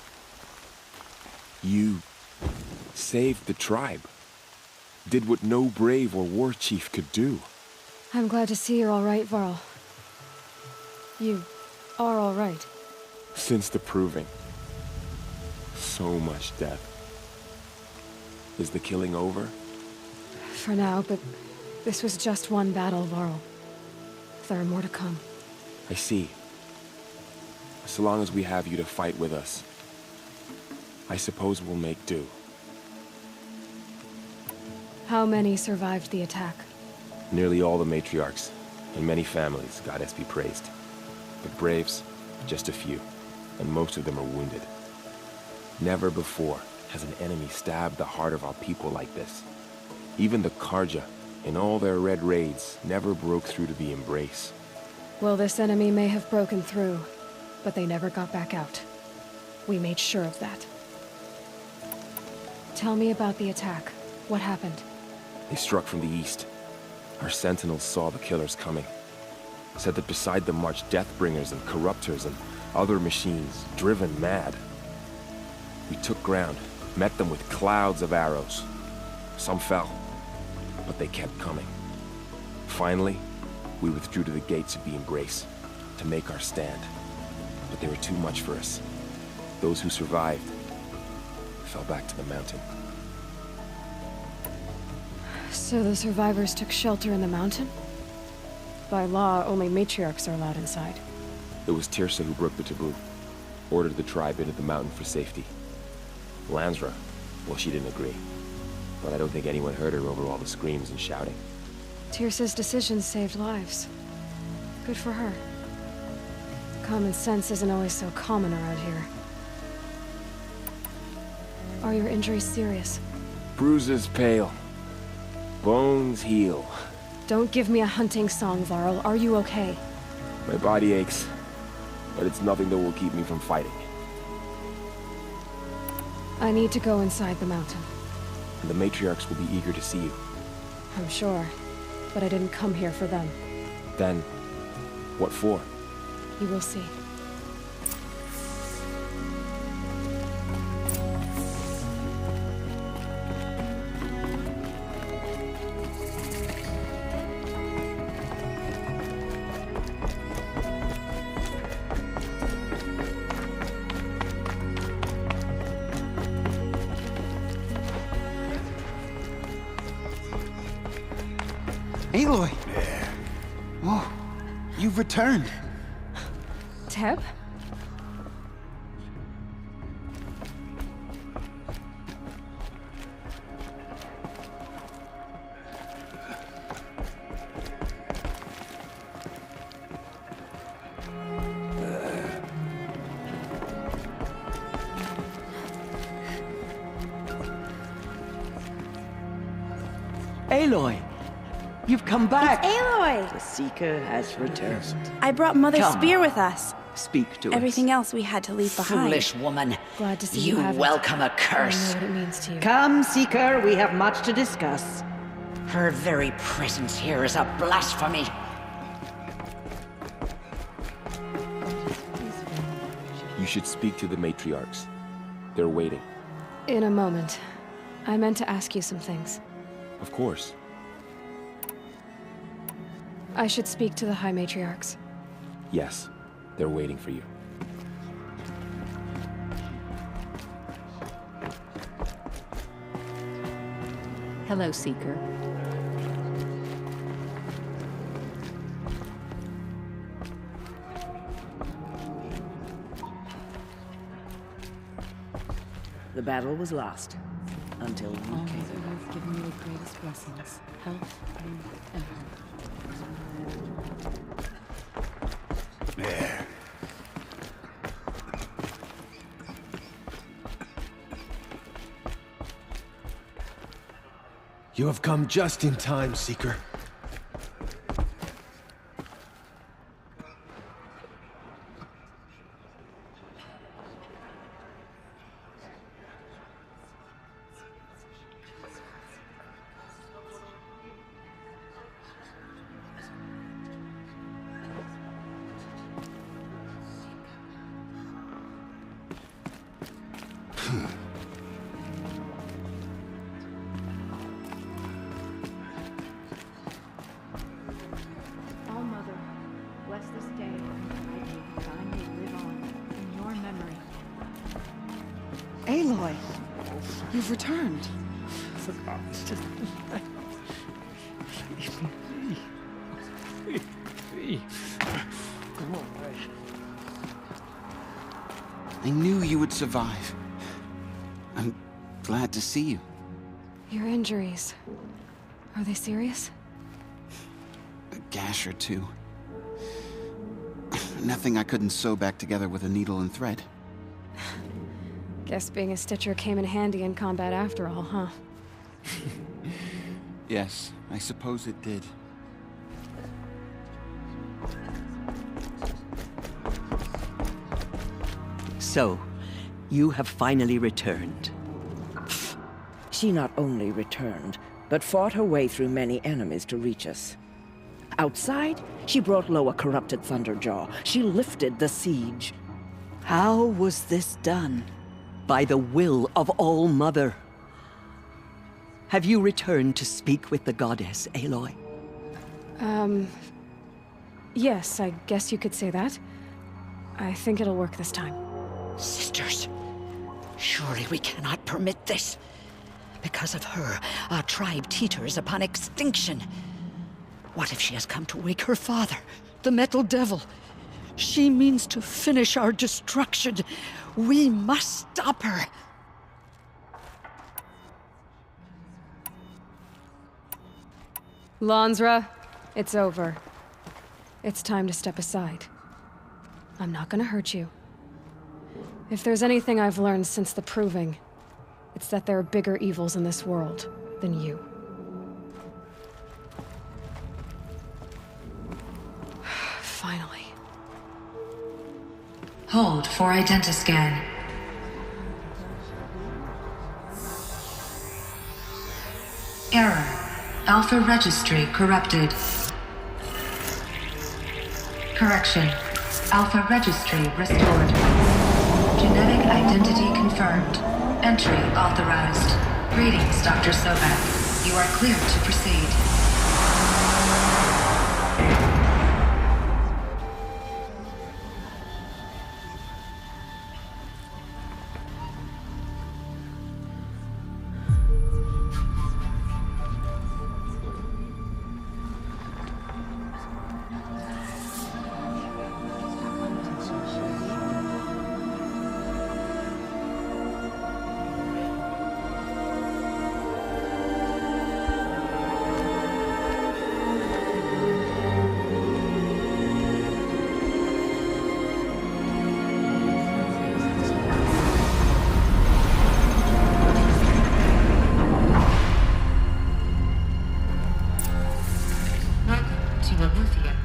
You saved the tribe. Did what no brave or war chief could do. I'm glad to see you're all right, Varl. You are all right. Since the Proving. So much death. Is the killing over? For now, but this was just one battle, Varl. There are more to come. I see. So long as we have you to fight with us, I suppose we'll make do. How many survived the attack? Nearly all the matriarchs, and many families, goddess be praised. But braves, just a few, and most of them are wounded. Never before has an enemy stabbed the heart of our people like this. Even the Karja, in all their red raids, never broke through to the Embrace. Well, this enemy may have broken through, but they never got back out. We made sure of that. Tell me about the attack. What happened? They struck from the east. Our sentinels saw the killers coming. Said that beside them marched Deathbringers and Corruptors and other machines, driven mad. We took ground, met them with clouds of arrows. Some fell, but they kept coming. Finally, we withdrew to the gates of the Embrace to make our stand. But they were too much for us. Those who survived fell back to the mountain. So the survivors took shelter in the mountain? By law, only matriarchs are allowed inside. It was Teersa who broke the taboo, ordered the tribe into the mountain for safety. Lansra, well, she didn't agree. But I don't think anyone heard her over all the screams and shouting. Teersa's decisions saved lives. Good for her. Common sense isn't always so common around here. Are your injuries serious? Bruises pale. Bones heal. Don't give me a hunting song, Varl. Are you okay? My body aches, but it's nothing that will keep me from fighting. I need to go inside the mountain. And the matriarchs will be eager to see you. I'm sure, but I didn't come here for them. Then, what for? You will see. Aloy! Oh, you've returned. Teb? Aloy! You've come back! It's Aloy! The Seeker has returned. I brought Mother's Come. spear with us. Speak to Everything else we had to leave behind. Foolish woman. Glad to see You have it. welcome a curse. I know what it means to you. Come, Seeker, we have much to discuss. Her very presence here is a blasphemy. You should speak to the matriarchs. They're waiting. In a moment. I meant to ask you some things. Of course. I should speak to the High Matriarchs. Yes, they're waiting for you. Hello, Seeker. The battle was lost. Until we All came. that have given me the greatest blessings, health and ever. There. You have come just in time, Seeker. All Mother, bless this day and guide me that I may live on in your memory. Aloy! You've returned. would survive. I'm glad to see you. Your injuries, are they serious? A gash or two. Nothing I couldn't sew back together with a needle and thread. Guess being a stitcher came in handy in combat after all, huh? Yes, I suppose it did. So, you have finally returned. She not only returned, but fought her way through many enemies to reach us. Outside, she brought low a corrupted Thunderjaw. She lifted the siege. How was this done? By the will of All-Mother. Have you returned to speak with the goddess, Aloy? Yes, I guess you could say that. I think it'll work this time. Sisters, surely we cannot permit this. Because of her, our tribe teeters upon extinction. What if she has come to wake her father, the Metal Devil? She means to finish our destruction. We must stop her. Lansra, it's over. It's time to step aside. I'm not gonna hurt you. If there's anything I've learned since the Proving, it's that there are bigger evils in this world than you. Finally. Hold for identiscan. Error. Alpha registry corrupted. Correction. Alpha registry restored. Genetic identity confirmed. Entry authorized. Greetings, Dr. Sobek. You are cleared to proceed.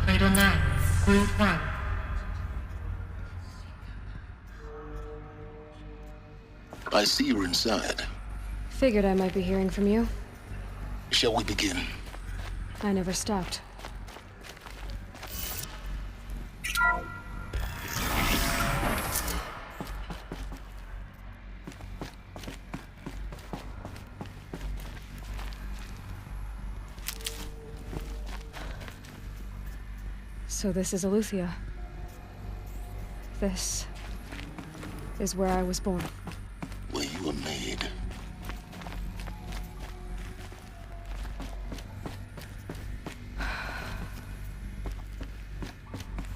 Cradle 9, Group 1. I see you're inside. Figured I might be hearing from you. Shall we begin? I never stopped. So this is Eleuthia. This is where I was born. Where you were made.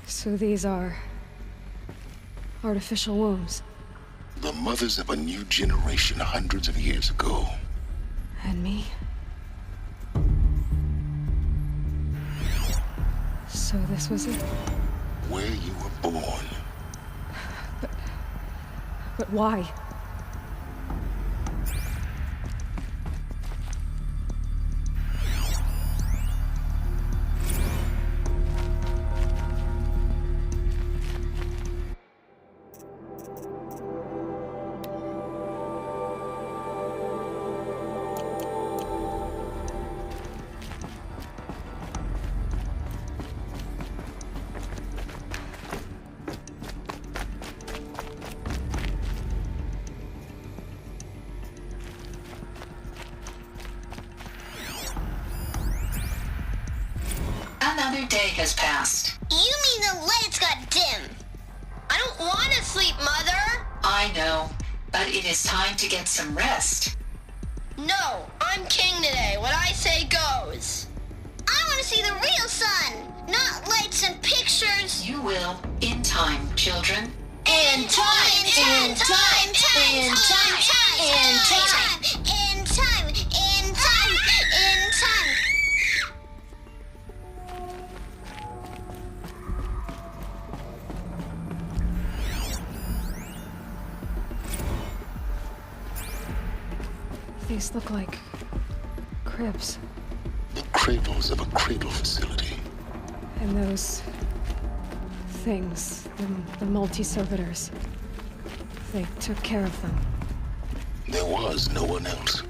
So these are artificial wombs. The mothers of a new generation hundreds of years ago. And me? So this was it? Where you were born. But why? Another day has passed. You mean the lights got dim? I don't want to sleep, Mother! I know, but it is time to get some rest. No, I'm king today. What I say goes. I want to see the real sun, not lights and pictures. You will, in time, children. In time! In time! In time! In time! In time! In time! In time! These look like cribs. The cradles of a cradle facility. And those things, the multi-servitors, they took care of them. There was no one else.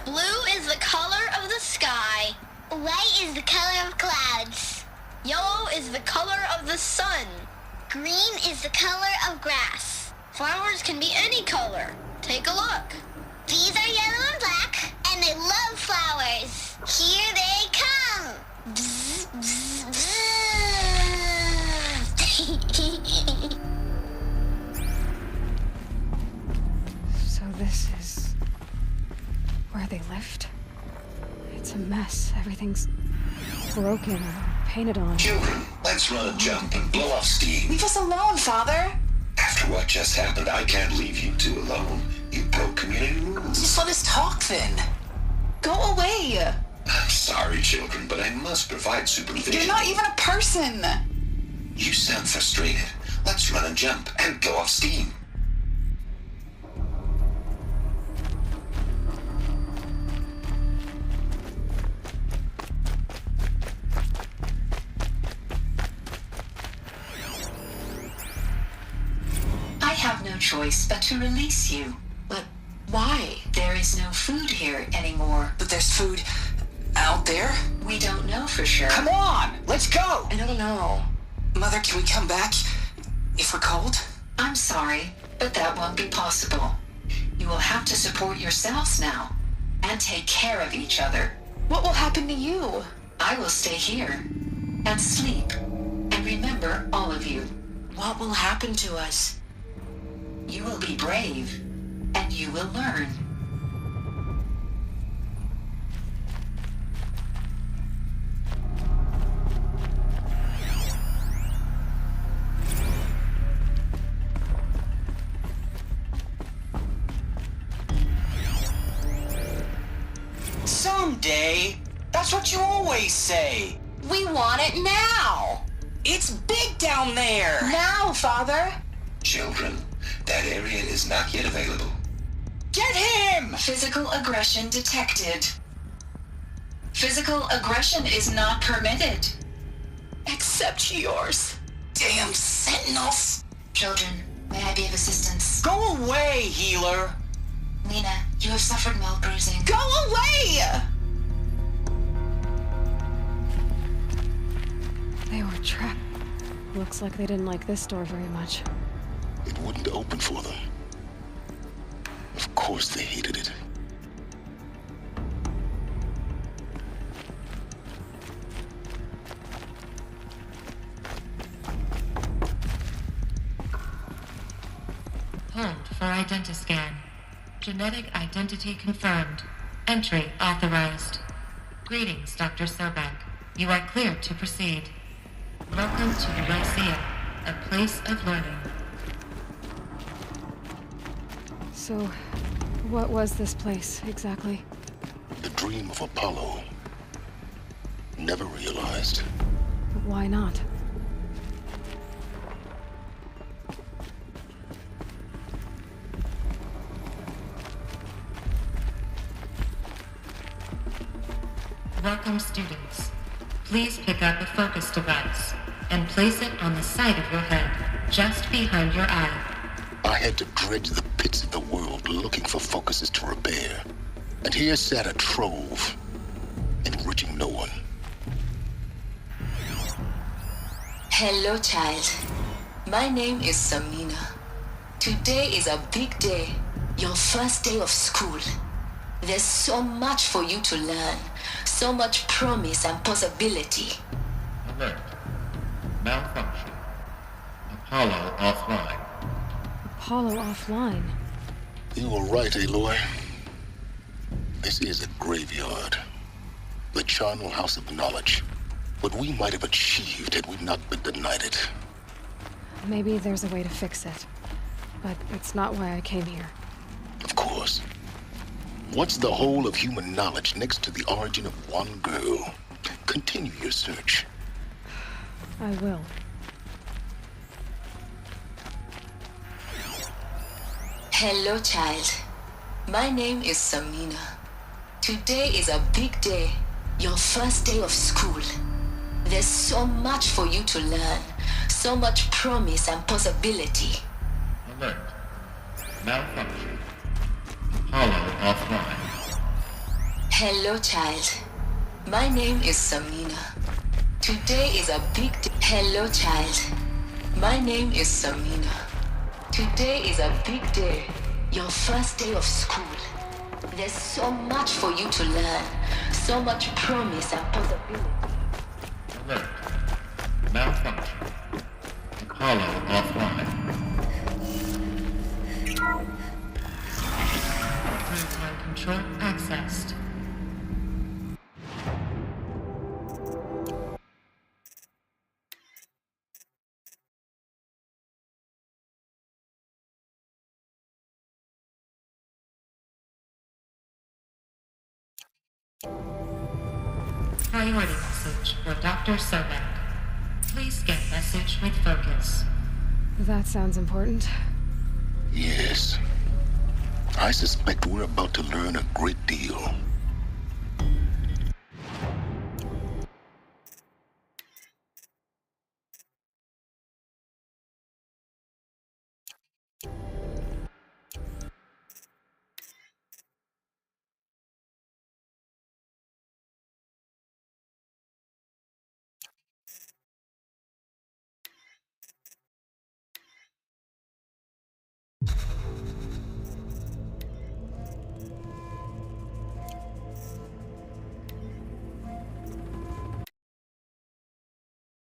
Blue is the color of the sky. White is the color of clouds. Yellow is the color of the sun. Green is the color of grass. Flowers can be any color. Take a look. These are yellow and black, and they love flowers. Here they come. Bzz, bzz, bzz. So this is where they lived? It's a mess. Everything's broken or painted on. Children, let's run a jump and blow off steam. Leave us alone, Father. After what just happened, I can't leave you two alone. You broke community rules. Just let us talk then. Go away. I'm sorry, children, but I must provide supervision. You're not even a person. You sound frustrated. Let's run a jump and blow off steam. I have no choice but to release you. But why? There is no food here anymore. But there's food out there? We don't know for sure. Come on, let's go. I don't know. Mother, can we come back if we're cold? I'm sorry, but that won't be possible. You will have to support yourselves now and take care of each other. What will happen to you? I will stay here and sleep and remember all of you. What will happen to us? You will be brave and you will learn. Someday. That's what you always say. We want it now. It's big down there. Now, Father. Children, that area is not yet available. Get him! Physical aggression detected. Physical aggression is not permitted. Except yours. Damn sentinels. Children, may I be of assistance? Go away, healer. Lena, you have suffered mild bruising. Go away! They were trapped. Looks like they didn't like this door very much. It wouldn't open for them. Of course they hated it. Hold for identiscan. Genetic identity confirmed. Entry authorized. Greetings, Dr. Sobek. You are cleared to proceed. Welcome to the Lyceum, a place of learning. So, what was this place, exactly? The dream of Apollo. Never realized. Why not? Welcome, students. Please pick up a focus device and place it on the side of your head, just behind your eye. I had to dredge the pits of the world looking for focuses to repair. And here sat a trove, enriching no one. Hello, child. My name is Samina. Today is a big day. Your first day of school. There's so much for you to learn. So much promise and possibility. Alert. Malfunction. Apollo offline. Apollo offline? You were right, Aloy. This is a graveyard. The charnel house of knowledge. What we might have achieved had we not been denied it. Maybe there's a way to fix it. But it's not why I came here. Of course. What's the whole of human knowledge next to the origin of one girl? Continue your search. I will. Hello, child. My name is Samina. Today is a big day. Your first day of school. There's so much for you to learn. So much promise and possibility. Alert. Malfunction. Apollo offline. Hello, child. My name is Samina. Today is a big day. Hello, child. My name is Samina. Today is a big day. Your first day of school. There's so much for you to learn. So much promise and possibility. Alert. Malfunction. Apollo offline. Maritime control accessed. Priority message for Dr. Sobek. Please get message with focus. That sounds important. Yes. I suspect we're about to learn a great deal.